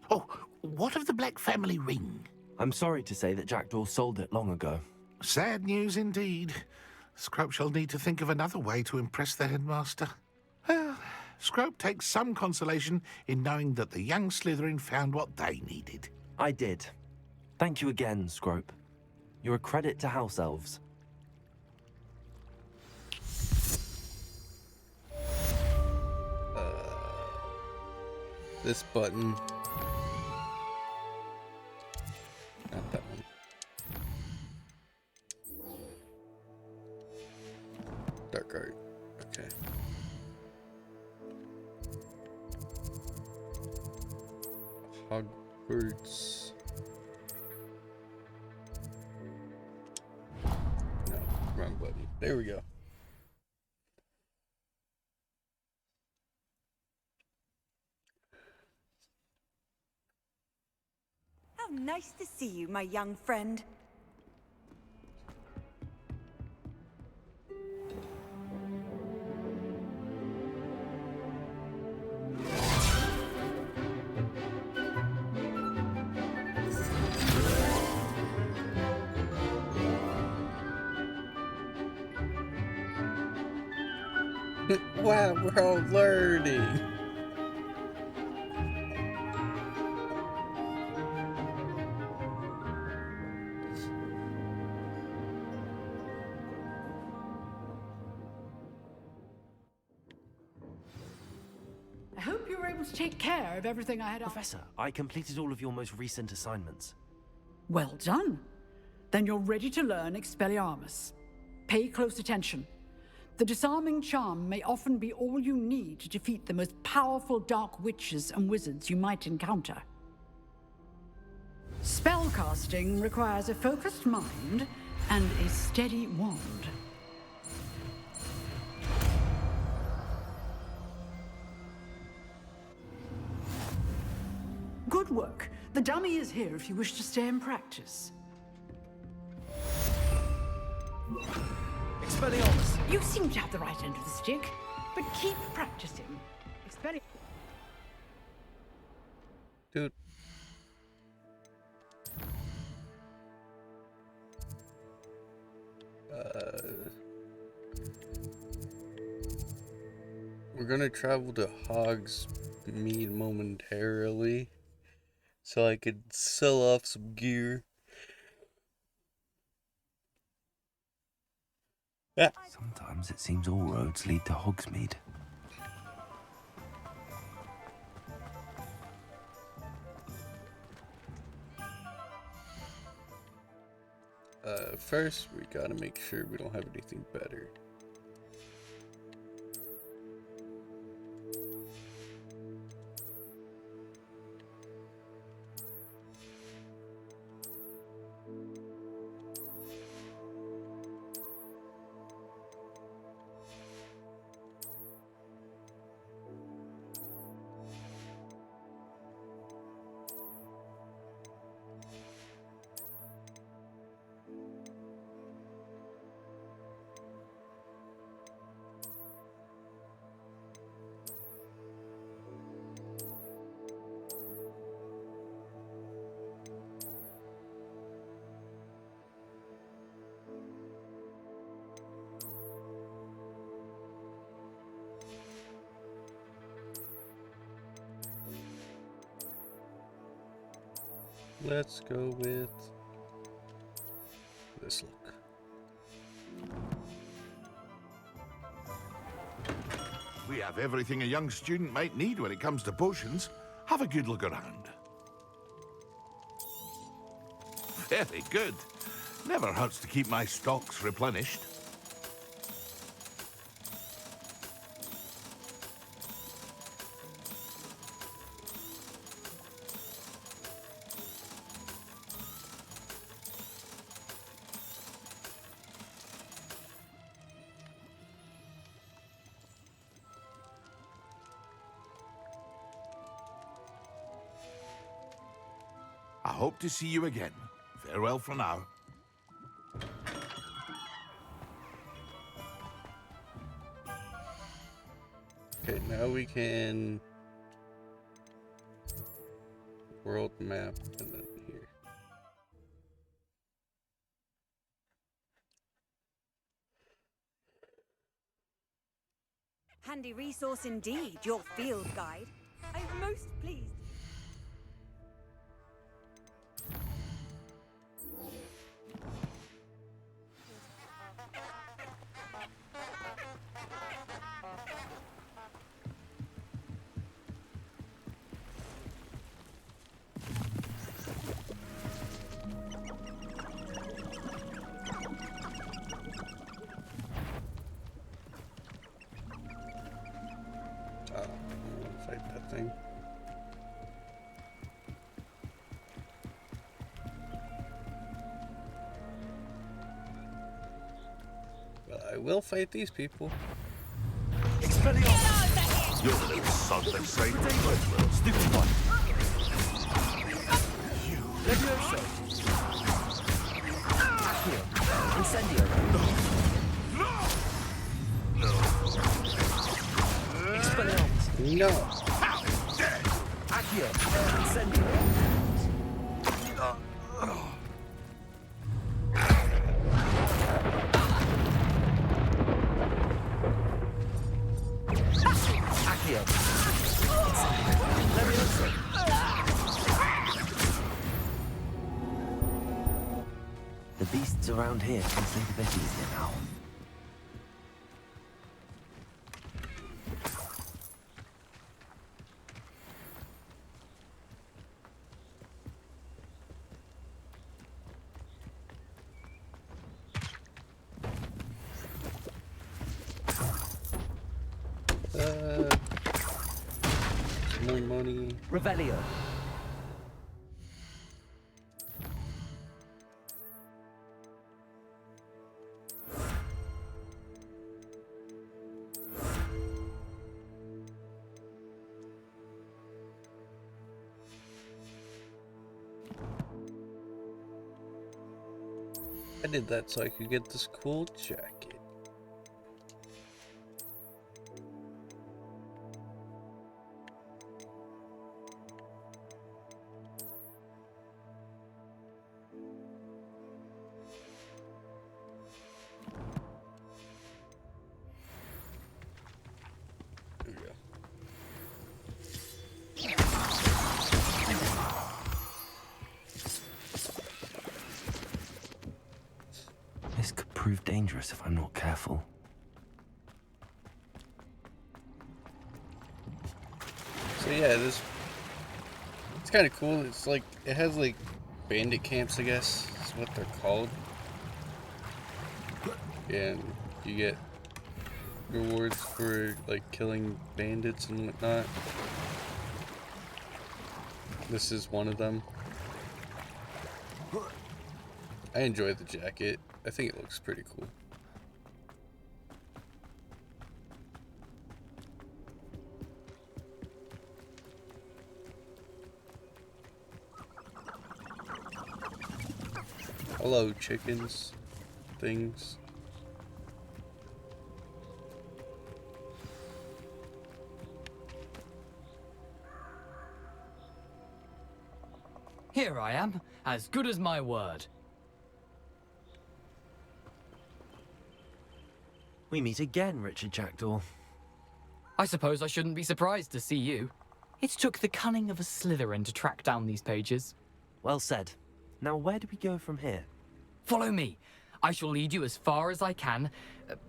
Oh, what of the Black family ring? I'm sorry to say that Jackdaw sold it long ago. Sad news indeed. Scrope shall need to think of another way to impress the headmaster. Well, Scrope takes some consolation in knowing that the young Slytherin found what they needed. I did. Thank you again, Scrope. You're a credit to House Elves. This button. Not that one. Dark art. Okay. Hogwarts. No, wrong button. There we go. How nice to see you, my young friend. Wow, we're all learning. I hope you were able to take care of everything I had. Professor, I completed all of your most recent assignments. Well done. Then you're ready to learn Expelliarmus. Pay close attention. The disarming charm may often be all you need to defeat the most powerful dark witches and wizards you might encounter. Spellcasting requires a focused mind and a steady wand. Good work. The dummy is here if you wish to stay and practice. Expelliarmus! You seem to have the right end of the stick, but keep practicing. Dude. We're gonna travel to Hogsmeade momentarily, so I could sell off some gear. Sometimes it seems all roads lead to Hogsmeade. First, we gotta make sure we don't have anything better. Let's go with this look. We have everything a young student might need when it comes to potions. Have a good look around. Very good. Never hurts to keep my stocks replenished. I hope to see you again. Farewell for now. Okay, now we can world map and then here. Handy resource indeed, your field guide. I'm most pleased. Fight that thing. But I will fight these people. Expelliarmus! You're a little something, Saint. Stupid one. Levioso. Accio. Incendio. Expelliarmus. No. Accio. Incendio. Accio. Levioso. The beasts around here can sleep a bit easier now. More money. Revelio. I did that so I could get this cool jacket. There we go. prove dangerous if I'm not careful. So yeah, it's kind of cool. It's like, it has like bandit camps, I guess is what they're called. And you get rewards for like killing bandits and whatnot. This is one of them. I enjoy the jacket. I think it looks pretty cool. Hello, chickens. Things. Here I am, as good as my word. We meet again, Richard Jackdaw. I suppose I shouldn't be surprised to see you. It took the cunning of a Slytherin to track down these pages. Well said. Now where do we go from here? Follow me. I shall lead you as far as I can,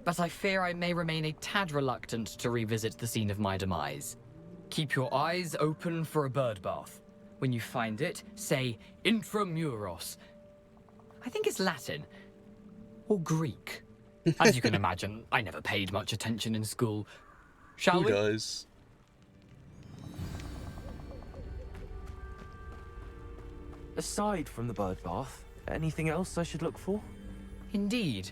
but I fear I may remain a tad reluctant to revisit the scene of my demise. Keep your eyes open for a bird bath. When you find it, say intramuros. I think it's Latin. Or Greek. As you can imagine, I never paid much attention in school. Shall we? Who does? Aside from the bird bath, anything else I should look for? Indeed.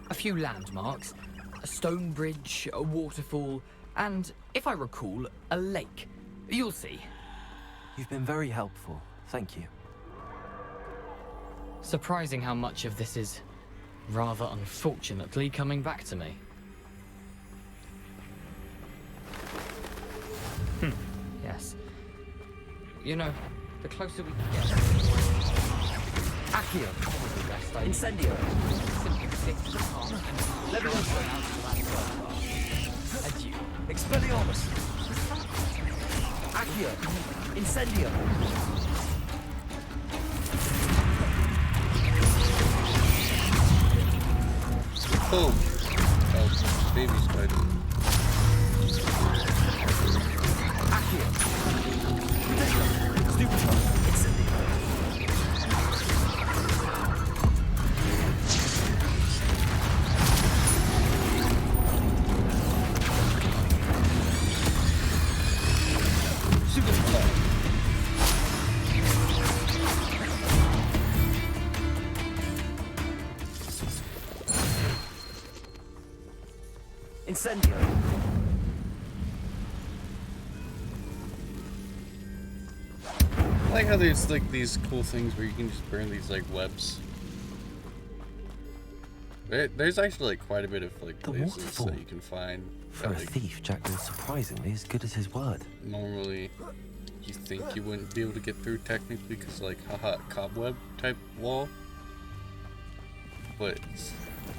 A few landmarks, a stone bridge, a waterfall, and, if I recall, a lake. You'll see. You've been very helpful. Thank you. Surprising how much of this is, rather unfortunately, coming back to me. Yes. You know, the closer we get... Accio! Probably best idea. Incendio! Simply stick to the path and let me out to that bird. Adieu. Expelliarmus! Accio! Incendio! Oh! Oh, baby spider. Accio! Stupefy! Incendio! Incendio! I like how there's like these cool things where you can just burn these like webs. There's actually like quite a bit of like The places waterfall. that you can find. For that, a like, thief, Jackdaw's surprisingly as good as his word. normally you think you wouldn't be able to get through technically because like haha cobweb type wall. But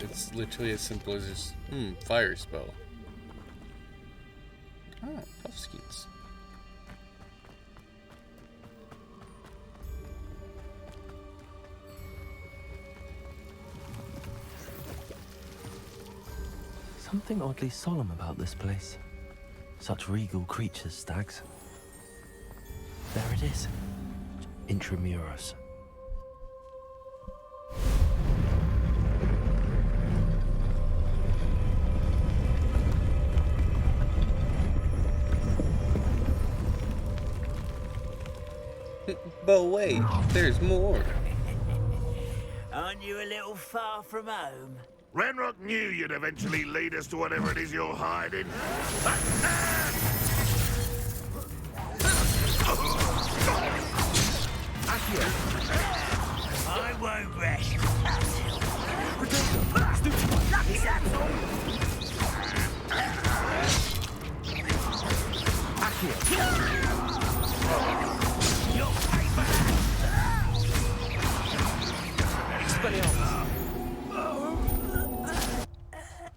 it's literally as simple as just fire spell. Oh, puffskins. Something oddly solemn about this place. Such regal creatures, stags. There it is. Intramuros. But wait, there's more. Aren't you a little far from home? Ranrock knew you'd eventually lead us to whatever it is you're hiding. I won't rest.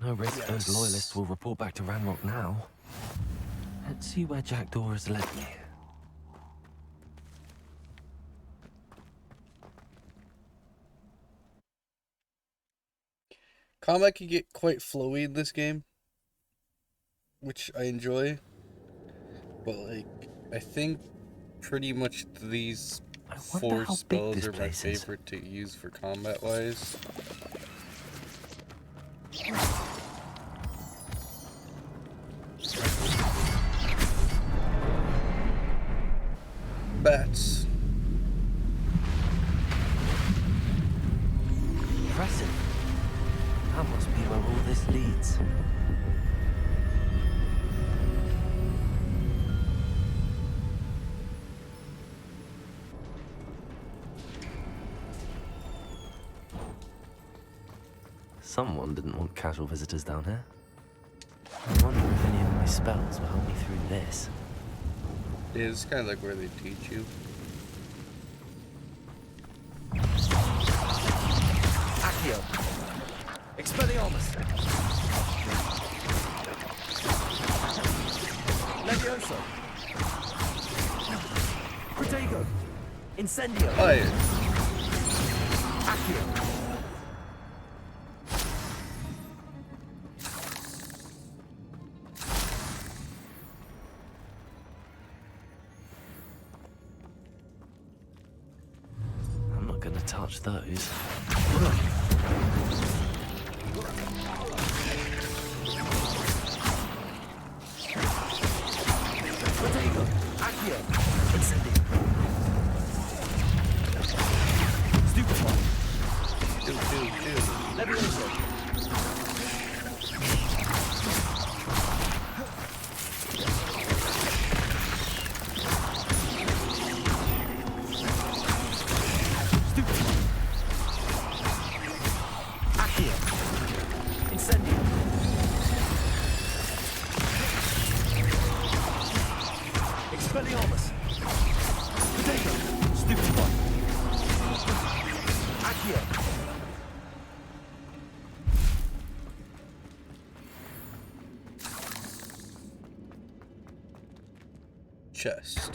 No risk those loyalists will report back to Ranrock now. Let's see where Jackdaw has led me. Combat can get quite flowy in this game, which I enjoy. But like, I think pretty much these 4 spells are my favorite to use for combat wise. Bats. Impressive. That must be where all this leads. Someone didn't want casual visitors down here. I wonder if any of my spells will help me through this. Yeah, it's kind of like where they teach you. Accio! Expelliarmus! Levioso! Protego! Incendio! Fire! Accio! I'm not gonna touch those. Protego! Accio! Incendio! Stupefy! Levioso! Expelliarmus! Protego! Stupefy! Accio! Chest.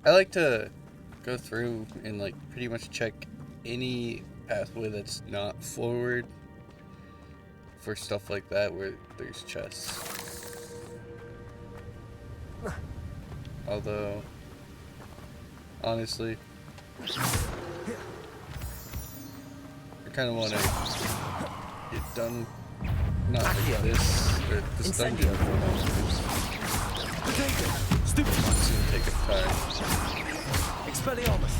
I like to go through and like pretty much check any pathway that's not forward for stuff like that where there's chests. Although, honestly, I kind of want to get done, not like this, or this dungeon for it's gonna take a time. Expelliarmus!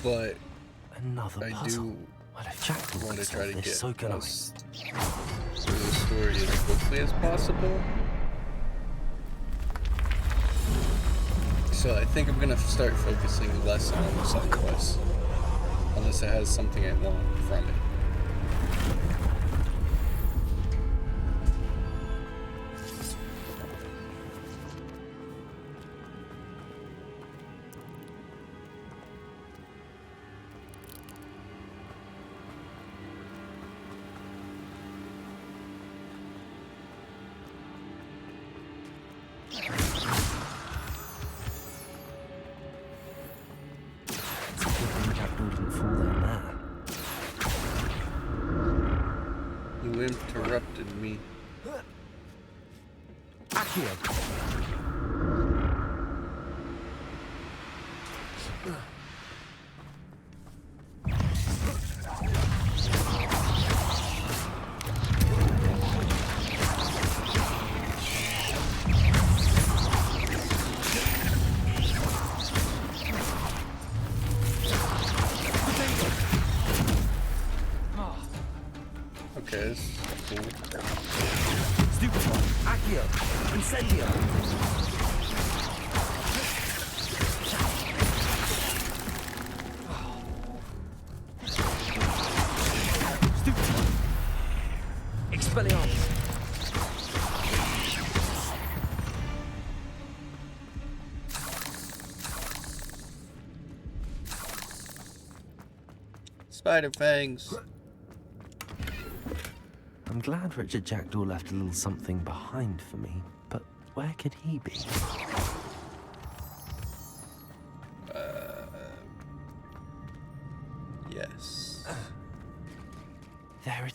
But another I puzzle. do Well, if Jack want to try to get so can I. through the story as quickly as possible. So I think I'm gonna start focusing less on the side quests, unless it has something I want from it. You interrupted me. Accio! Okay, this is cool. Stupefy! Accio! Incendio! Stupefy! Expelliarmus! Spider fangs. I'm glad Richard Jackdaw left a little something behind for me, but where could he be?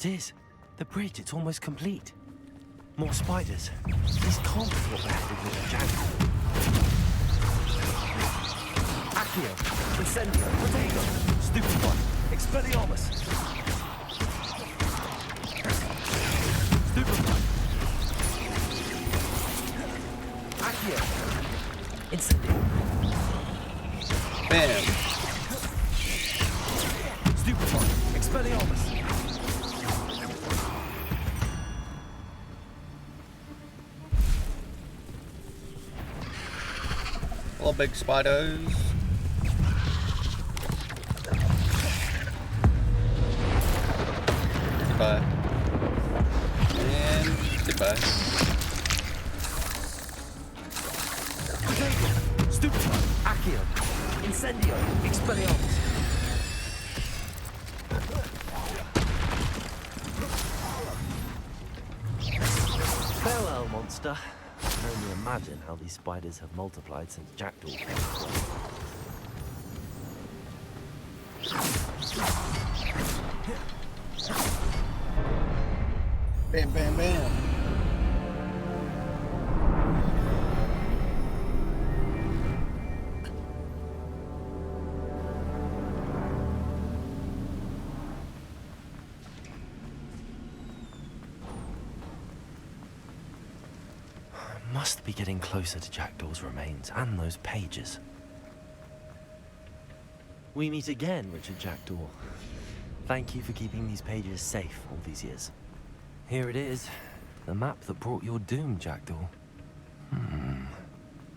is. The bridge, it's almost complete. More spiders. These can't be what we're headed with the jackal. Accio, Incendio, Protego, Stupefy, Expelliarmus. Stupefy. Accio, Incendio. Bam. Stupefy, Expelliarmus. All big spiders. Goodbye. And goodbye. Stupefy, Accio, Incendio, Expelliarmus. Farewell, monster. I can only imagine how these spiders have multiplied since Jackdaw came. Bam, bam, bam. Must be getting closer to Jackdaw's remains and those pages. We meet again, Richard Jackdaw. Thank you for keeping these pages safe all these years. Here it is, the map that brought your doom, Jackdaw.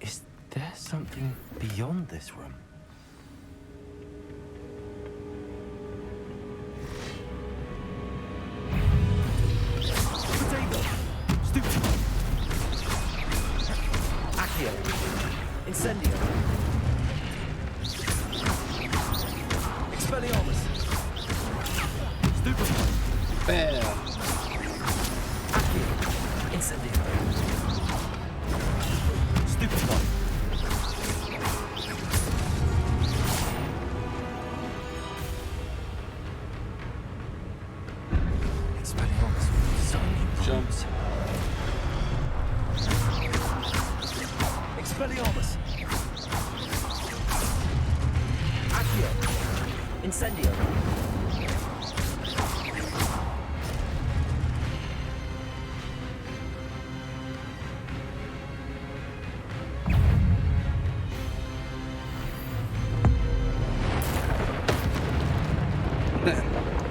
Is there something beyond this room? Potato! Stupid! Accio! Incendio! Expelliarmus! Stupefy! Bam! Accio! Incendio! Stupefy! Expelliarmus with so many jumps. Expelliarmus! Accio! Incendio!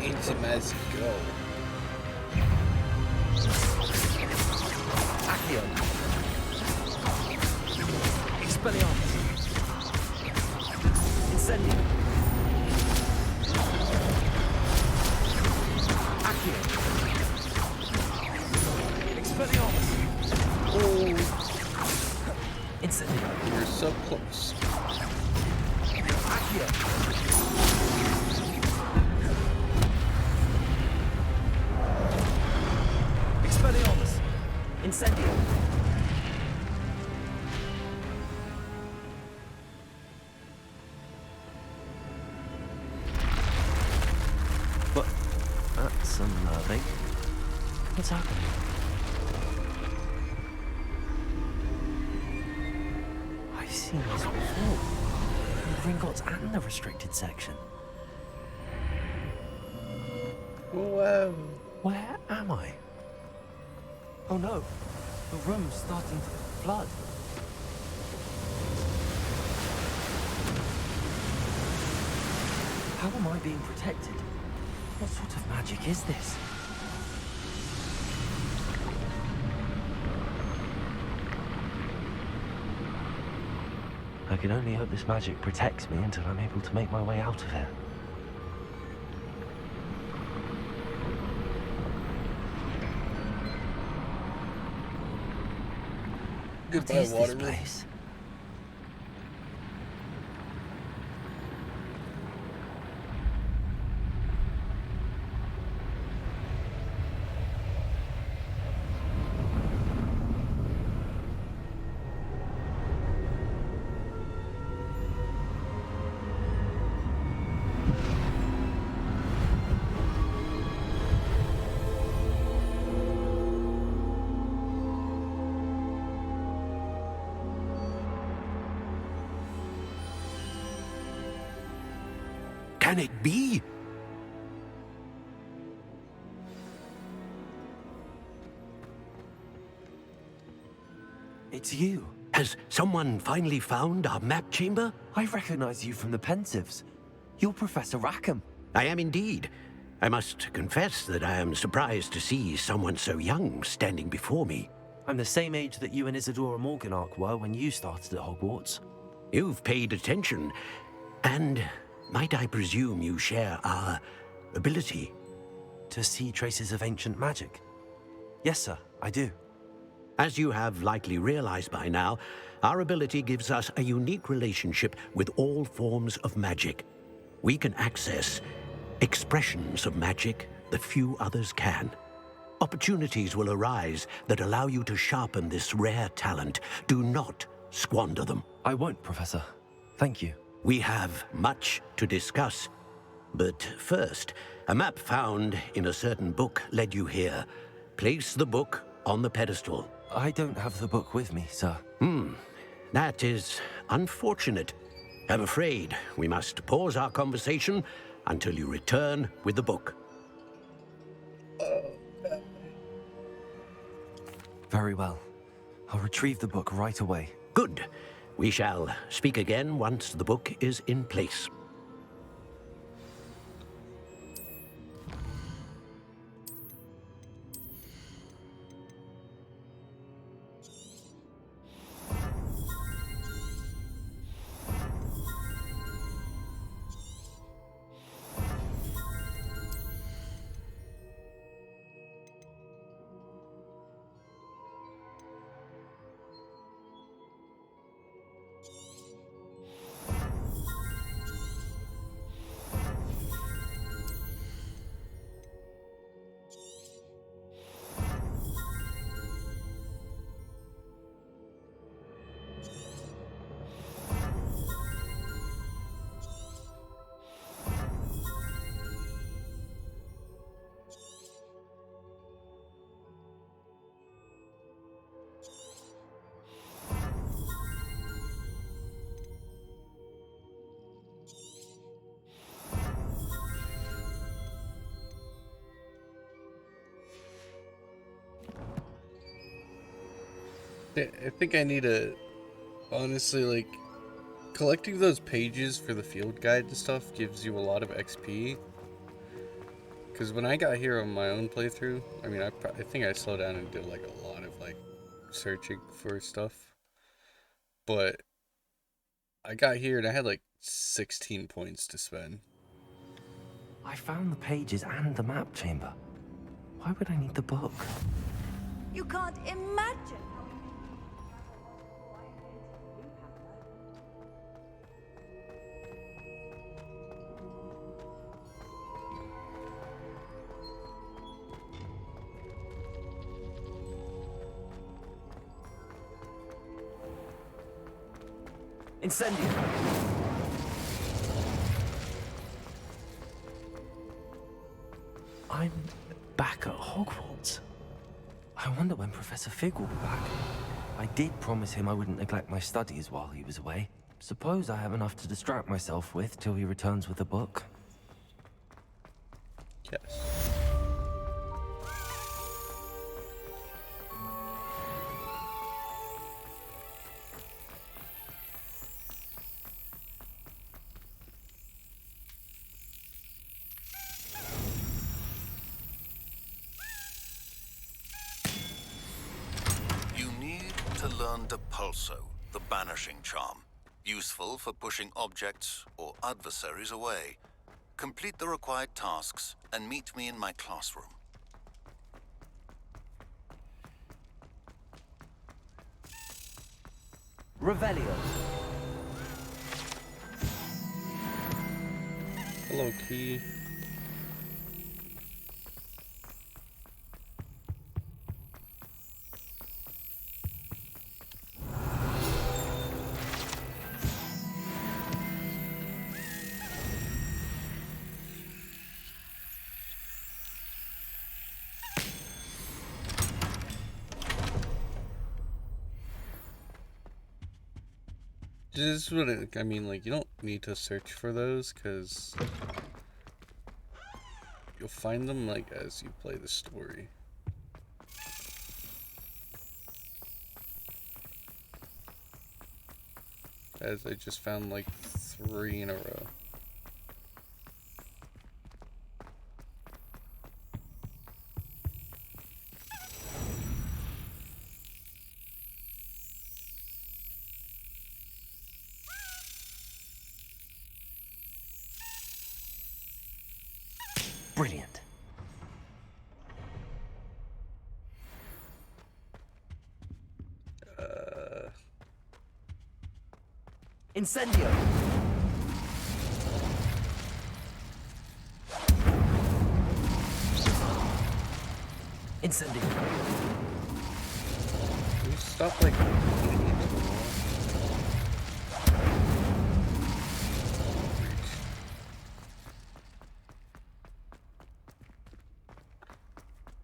Ancient as go. Accio! Expelliarmus! Incendio! Accio! Expelliarmus! Oh! Incendio! We're so close. Accio! Expelliarmus! Incendio! But that's unnerving. What's happening? I've seen this before. In the Gringotts and the restricted section. Whoa. Where am I? Oh no, the room's starting to flood. How am I being protected? What sort of magic is this? I can only hope this magic protects me until I'm able to make my way out of here. Goodbye, What is this Waterman. place? can it be? It's you. Has someone finally found our map chamber? I recognize you from the Pensives. You're Professor Rackham. I am indeed. I must confess that I am surprised to see someone so young standing before me. I'm the same age that you and Isadora Morganach were when you started at Hogwarts. You've paid attention, and might I presume you share our ability? To see traces of ancient magic? Yes, sir, I do. As you have likely realized by now, our ability gives us a unique relationship with all forms of magic. We can access expressions of magic that few others can. Opportunities will arise that allow you to sharpen this rare talent. Do not squander them. I won't, Professor. Thank you. We have much to discuss. But first, a map found in a certain book led you here. Place the book on the pedestal. I don't have the book with me, sir. That is unfortunate. I'm afraid we must pause our conversation until you return with the book. Very well. I'll retrieve the book right away. Good. We shall speak again once the book is in place. I think I need to, honestly, like, collecting those pages for the field guide and stuff gives you a lot of XP. Because when I got here on my own playthrough, I mean, I think I slowed down and did, like, a lot of, like, searching for stuff. But I got here and I had, like, 16 points to spend. I found the pages and the map chamber. Why would I need the book? You can't imagine. Incendio! I'm back at Hogwarts. I wonder when Professor Fig will be back. I did promise him I wouldn't neglect my studies while he was away. Suppose I have enough to distract myself with till he returns with a book. Yes. The banishing charm, useful for pushing objects or adversaries away. Complete the required tasks and meet me in my classroom. Revelio. Hello, Key. This is what I mean, like, you don't need to search for those, because you'll find them like as you play the story. As I just found like 3 in a row. Brilliant. Incendio! Incendio! Can you stop like hitting into the wall?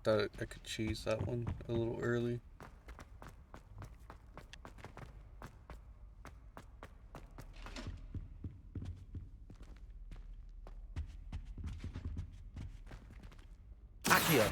Thought I could cheese that one a little early. Accio.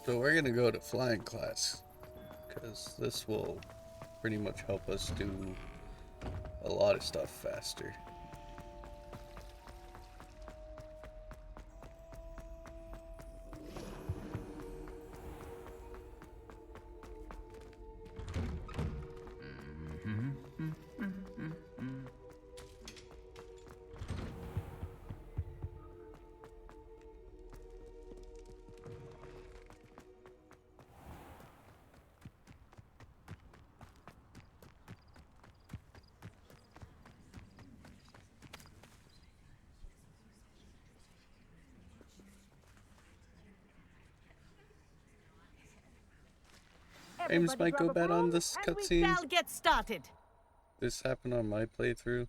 So we're gonna go to flying class, because this will pretty much help us do a lot of stuff faster. James might go bad on this cutscene. Shall get started. This happened on my playthrough.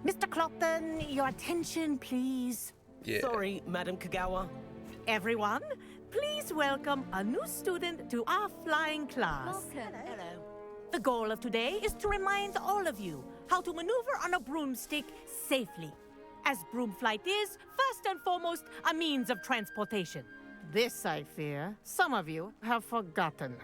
Mr. Clopton, your attention, please. Yeah. Sorry, Madam Kagawa. Everyone, please welcome a new student to our flying class. Hello. The goal of today is to remind all of you how to maneuver on a broomstick safely, as broom flight is, first and foremost, a means of transportation. This, I fear, some of you have forgotten.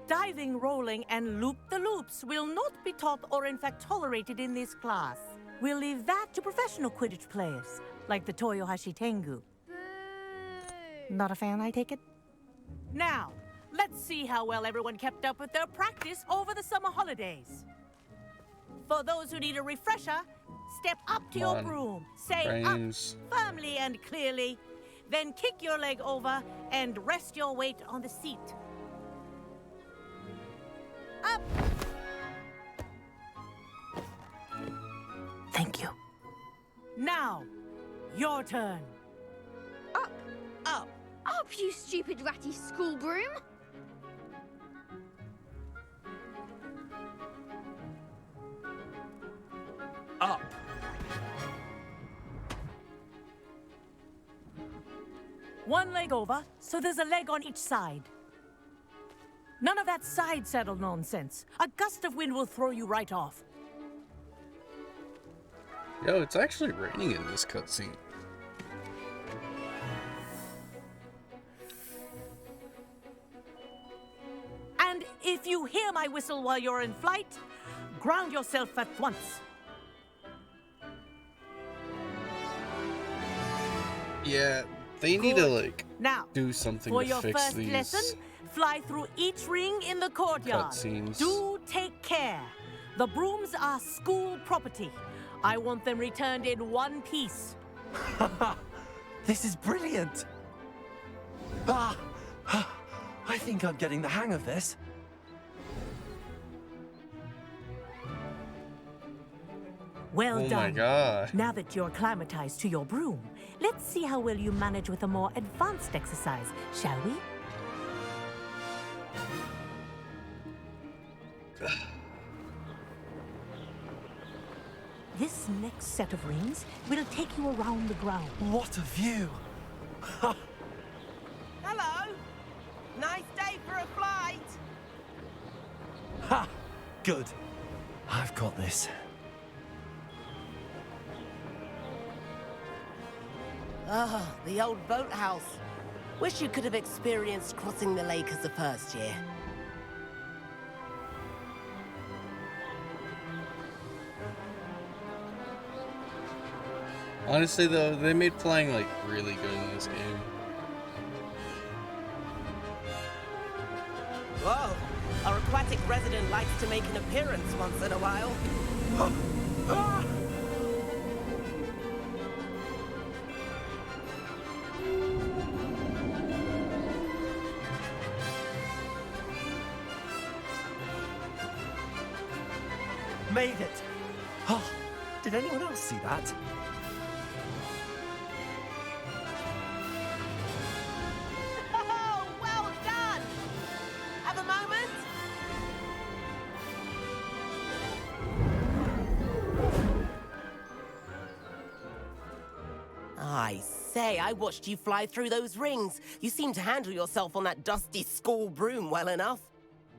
Diving, rolling, and loop-the-loops will not be taught or in fact tolerated in this class. We'll leave that to professional Quidditch players, like the Toyohashi Tengu. Not a fan, I take it? Now, let's see how well everyone kept up with their practice over the summer holidays. For those who need a refresher, step up to your broom, say up firmly and clearly, then kick your leg over and rest your weight on the seat. Up! Thank you. Now, your turn. Up! Up! Up, you stupid ratty school broom! Up! One leg over, so there's a leg on each side. None of that side saddle nonsense. A gust of wind will throw you right off. Yo, it's actually raining in this cutscene. And if you hear my whistle while you're in flight, ground yourself at once. Yeah, they need to like now, do something for to your fix first these lesson, fly through each ring in the courtyard. cutscenes. Do take care. The brooms are school property. I want them returned in one piece. This is brilliant! I think I'm getting the hang of this. Well Oh done. my god. Now that you're acclimatized to your broom, let's see how well you manage with a more advanced exercise, shall we? This next set of rings will take you around the ground. What a view! Hello! Nice day for a flight! Ha! Good. I've got this. Ah, the old boathouse. Wish you could have experienced crossing the lake as a first year. Honestly though, they made flying like really good in this game. Whoa! Our aquatic resident likes to make an appearance once in a while. Made it! Oh, did anyone else see that? Oh, well done! Have a moment? I say, I watched you fly through those rings. You seem to handle yourself on that dusty school broom well enough.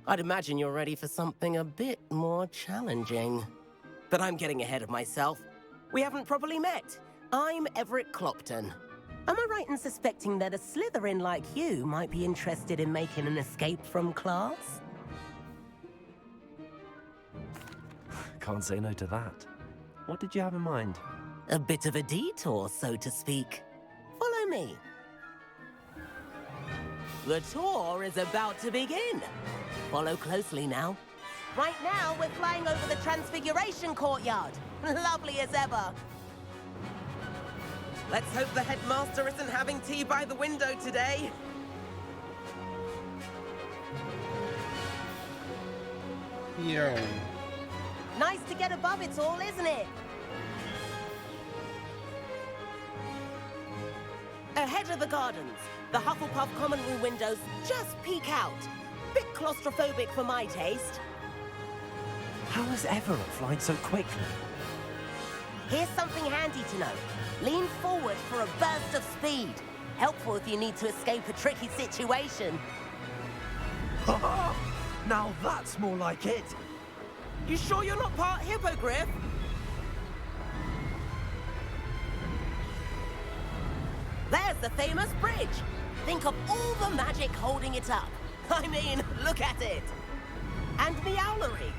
I'd imagine you're ready for something a bit more challenging. But I'm getting ahead of myself. We haven't properly met. I'm Everett Clopton. Am I right in suspecting that a Slytherin like you might be interested in making an escape from class? Can't say no to that. What did you have in mind? A bit of a detour, so to speak. Follow me. The tour is about to begin. Follow closely now. Right now, we're flying over the Transfiguration Courtyard. Lovely as ever. Let's hope the headmaster isn't having tea by the window today. Yo. Nice to get above it all, isn't it? Ahead of the gardens, the Hufflepuff common room windows just peek out. Bit claustrophobic for my taste. How is Everett flying so quickly? Here's something handy to know. Lean forward for a burst of speed. Helpful if you need to escape a tricky situation. Now that's more like it. You sure you're not part hippogriff? There's the famous bridge. Think of all the magic holding it up. I mean, look at it. And the owlery.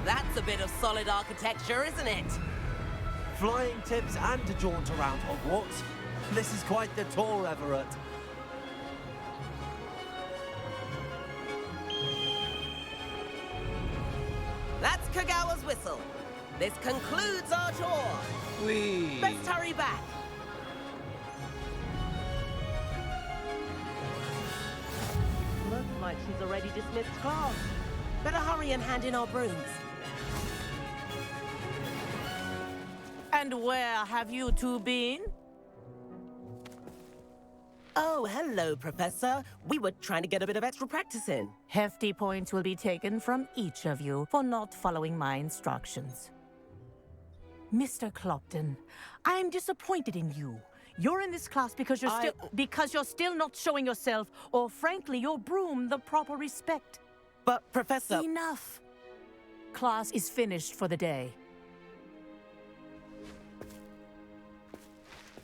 That's a bit of solid architecture, isn't it? Flying tips and a jaunt around Hogwarts. This is quite the tour, Everett. That's Kagawa's whistle. This concludes our tour. Whee! Let's hurry back. Looks like she's already dismissed class. Better hurry and hand in our brooms. And where have you two been? Oh, hello, Professor. We were trying to get a bit of extra practice in. Hefty points will be taken from each of you for not following my instructions. Mr. Clopton, I'm disappointed in you. You're in this class because you're still not showing yourself, or frankly, your broom the proper respect. But, Professor... Enough. Class is finished for the day.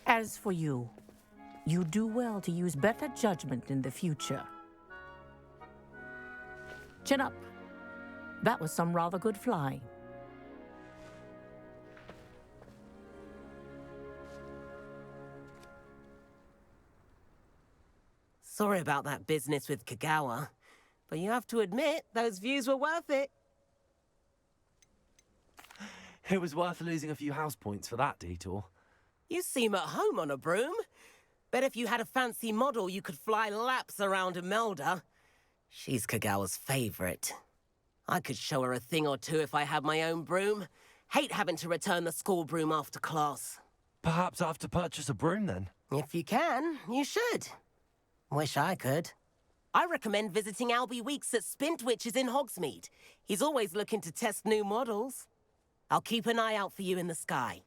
As for you, you do well to use better judgment in the future. Chin up. That was some rather good flying. Sorry about that business with Kagawa, but you have to admit, those views were worth it. It was worth losing a few house points for that detour. You seem at home on a broom. Bet if you had a fancy model, you could fly laps around Imelda. She's Kagawa's favorite. I could show her a thing or two if I had my own broom. Hate having to return the school broom after class. Perhaps I have to purchase a broom then? If you can, you should. Wish I could. I recommend visiting Albie Weeks at Spintwitches in Hogsmeade. He's always looking to test new models. I'll keep an eye out for you in the sky.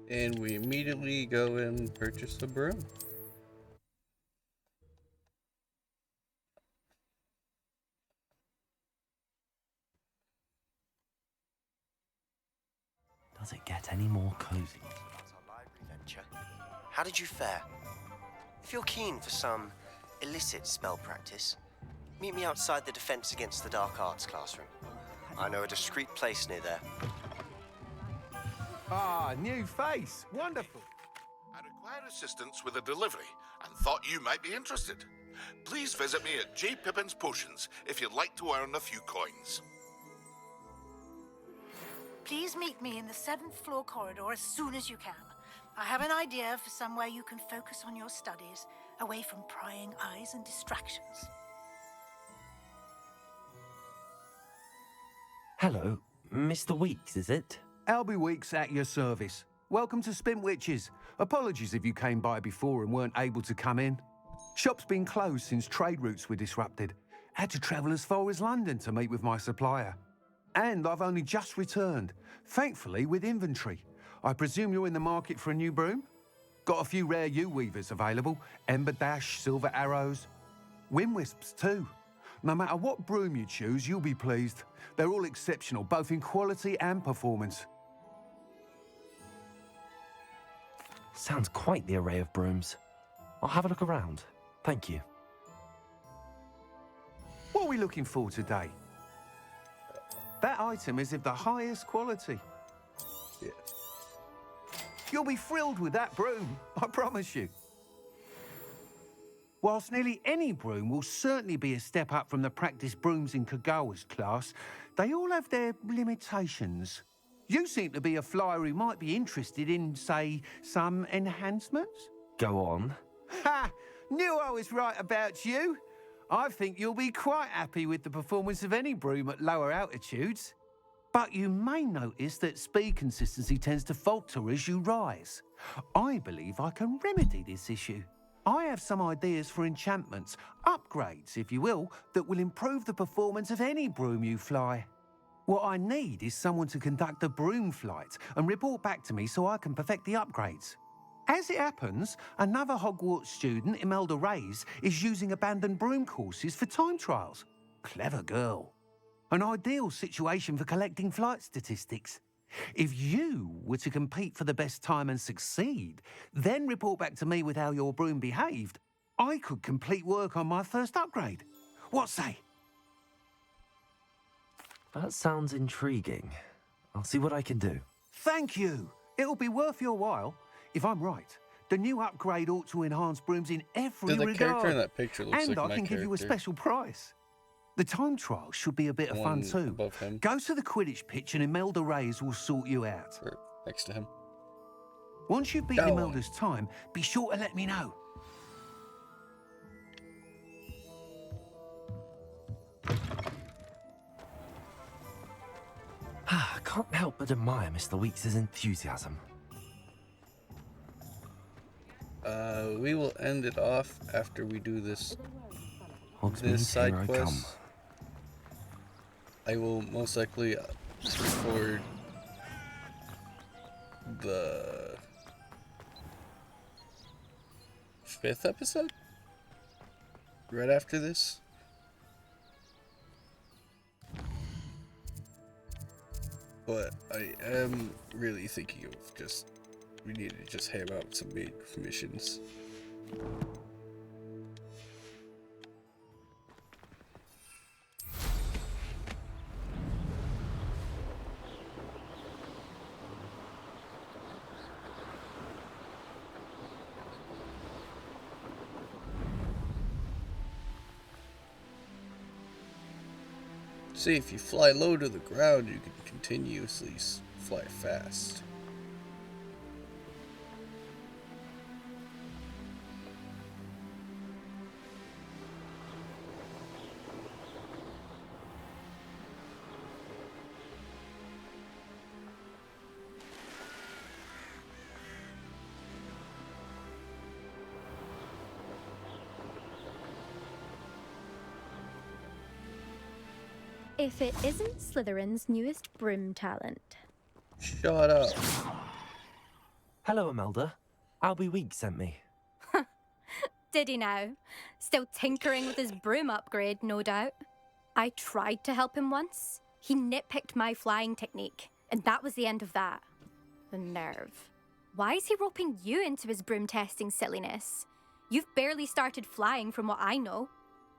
And we immediately go and purchase a broom. Does it get any more cozy? Venture. How did you fare? If you're keen for some illicit spell practice, meet me outside the Defense Against the Dark Arts classroom. I know a discreet place near there. Ah, new face. Wonderful. I require assistance with a delivery and thought you might be interested. Please visit me at J. Pippin's Potions if you'd like to earn a few coins. Please meet me in the 7th floor corridor as soon as you can. I have an idea for somewhere you can focus on your studies, away from prying eyes and distractions. Hello, Mr. Weeks, is it? Albie Weeks at your service. Welcome to Spintwitches. Apologies if you came by before and weren't able to come in. Shop's been closed since trade routes were disrupted. Had to travel as far as London to meet with my supplier. And I've only just returned, thankfully with inventory. I presume you're in the market for a new broom? Got a few rare U-weavers available, Ember Dash, Silver Arrows, Wind Wisps too. No matter what broom you choose, you'll be pleased. They're all exceptional, both in quality and performance. Sounds quite the array of brooms. I'll have a look around. Thank you. What are we looking for today? That item is of the highest quality. Yeah. You'll be thrilled with that broom, I promise you. Whilst nearly any broom will certainly be a step up from the practice brooms in Kagawa's class, they all have their limitations. You seem to be a flyer who might be interested in, say, some enhancements? Go on. Ha! Knew I was right about you. I think you'll be quite happy with the performance of any broom at lower altitudes. But you may notice that speed consistency tends to falter as you rise. I believe I can remedy this issue. I have some ideas for enchantments, upgrades, if you will, that will improve the performance of any broom you fly. What I need is someone to conduct a broom flight and report back to me so I can perfect the upgrades. As it happens, another Hogwarts student, Imelda Reyes, is using abandoned broom courses for time trials. Clever girl. An ideal situation for collecting flight statistics. If you were to compete for the best time and succeed, then report back to me with how your broom behaved, I could complete work on my first upgrade. What say? That sounds intriguing. I'll see what I can do. Thank you. It'll be worth your while. If I'm right, the new upgrade ought to enhance brooms in every The regard. character in that picture looks and like I my can give you a character. special price. The time trial should be a bit of fun One too. above him. Go to the Quidditch pitch and Imelda Reyes will sort you out. Or next to him. Once you've beaten Go. Imelda's time, be sure to let me know. I can't help but admire Mr. Weeks' enthusiasm. We will end it off after we do this Hogsmeade, side here I quest. come. I will most likely record the 5th episode right after this. But I am really thinking of we need to just ham out some main missions. See, if you fly low to the ground, you can continuously fly fast. If it isn't Slytherin's newest broom talent. Shut up. Hello, Imelda. Albie Weeks sent me. Did he now? Still tinkering with his broom upgrade, no doubt. I tried to help him once. He nitpicked my flying technique, and that was the end of that. The nerve. Why is he roping you into his broom testing silliness? You've barely started flying from what I know.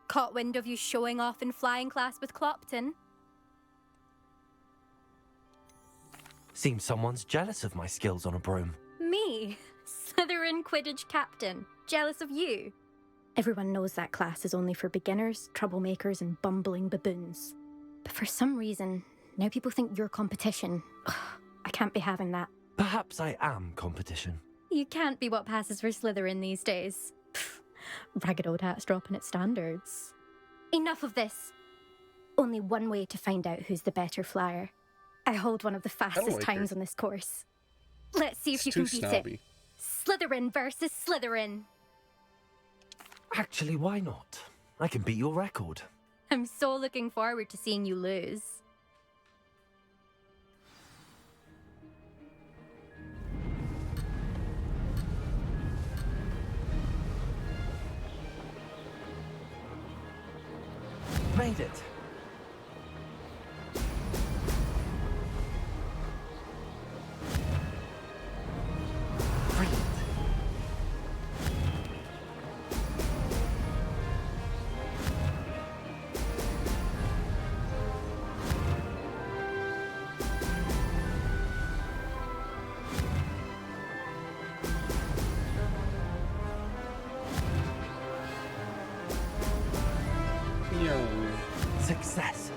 Caught wind of you showing off in flying class with Clopton. Seems someone's jealous of my skills on a broom. Me? Slytherin Quidditch captain. Jealous of you? Everyone knows that class is only for beginners, troublemakers, and bumbling baboons. But for some reason, now people think you're competition. Ugh, I can't be having that. Perhaps I am competition. You can't be what passes for Slytherin these days. Pfft, ragged old hat's dropping its standards. Enough of this. Only one way to find out who's the better flyer. I hold one of the fastest times on this course. Let's see if you can beat it. Slytherin versus Slytherin. Actually, why not? I can beat your record. I'm so looking forward to seeing you lose. Made it. Brilliant. Success.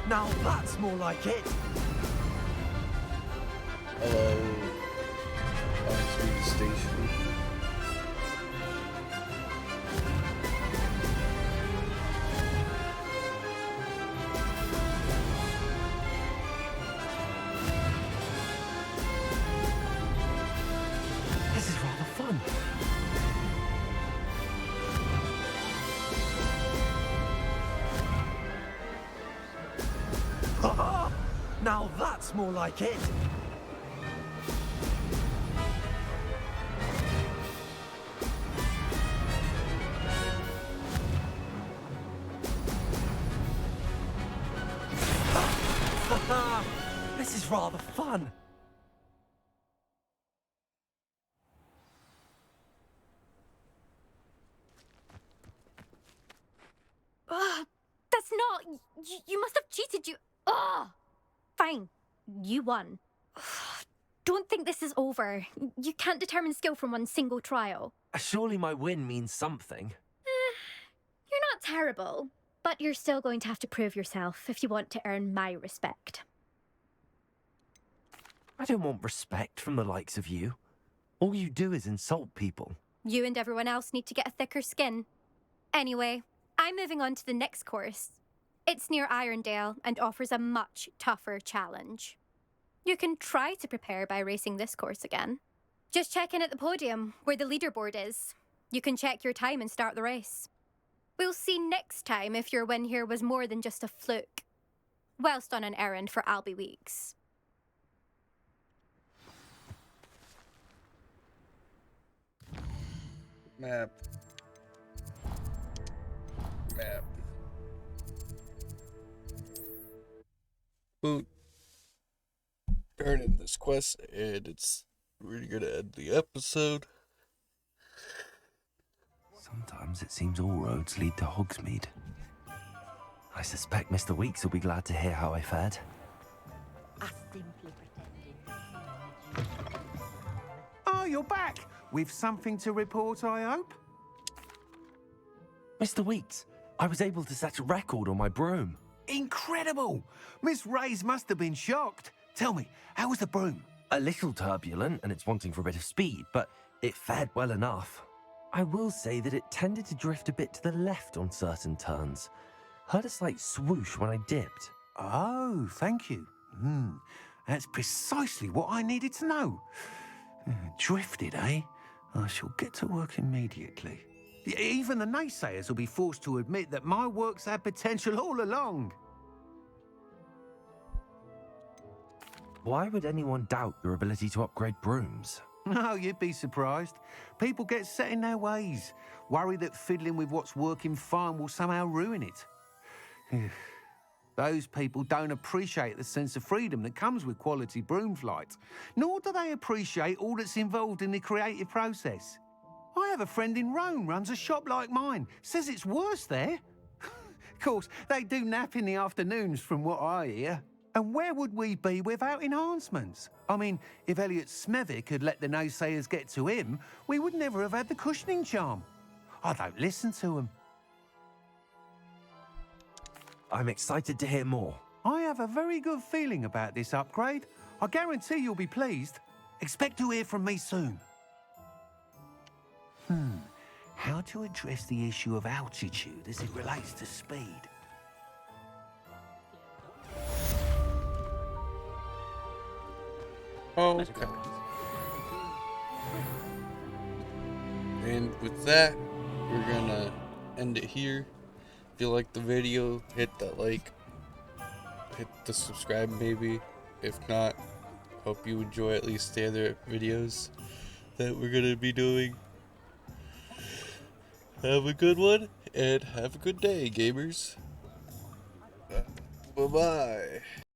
Now that's more like it. Hello. Oxford Station. This is rather fun. Now that's more like it. This is rather fun. That's not... You must have cheated, you... Ugh! Fine. You won. Don't think this is over. You can't determine skill from one single trial. Surely my win means something. You're not terrible, but you're still going to have to prove yourself if you want to earn my respect. I don't want respect from the likes of you. All you do is insult people. You and everyone else need to get a thicker skin. Anyway, I'm moving on to the next course. It's near Irondale and offers a much tougher challenge. You can try to prepare by racing this course again. Just check in at the podium, where the leaderboard is. You can check your time and start the race. We'll see next time if your win here was more than just a fluke. Whilst on an errand for Albie Weeks. Map. Boot. Turning this quest, and it's really gonna end the episode. Sometimes it seems all roads lead to Hogsmeade. I suspect Mr. Weeks will be glad to hear how I fared. Oh, you're back! With something to report, I hope? Mr. Weeks, I was able to set a record on my broom. Incredible! Miss Reyes must have been shocked. Tell me, how was the broom? A little turbulent, and it's wanting for a bit of speed, but it fared well enough. I will say that it tended to drift a bit to the left on certain turns. Heard a slight swoosh when I dipped. Oh, thank you. That's precisely what I needed to know. Drifted, eh? I shall get to work immediately. Even the naysayers will be forced to admit that my work's had potential all along. Why would anyone doubt your ability to upgrade brooms? No, you'd be surprised. People get set in their ways, worry that fiddling with what's working fine will somehow ruin it. Those people don't appreciate the sense of freedom that comes with quality broom flight, nor do they appreciate all that's involved in the creative process. I have a friend in Rome runs a shop like mine, says it's worse there. Of course, they do nap in the afternoons from what I hear. And where would we be without enhancements? I mean, if Elliot Smethwick had let the naysayers get to him, we would never have had the cushioning charm. I don't listen to them. I'm excited to hear more. I have a very good feeling about this upgrade. I guarantee you'll be pleased. Expect to hear from me soon. How to address the issue of altitude as it relates to speed? Okay. And with that, we're gonna end it here. If you like the video, hit that like, hit the subscribe maybe. If not, hope you enjoy at least the other videos that we're gonna be doing. Have a good one, and have a good day, gamers. Bye-bye.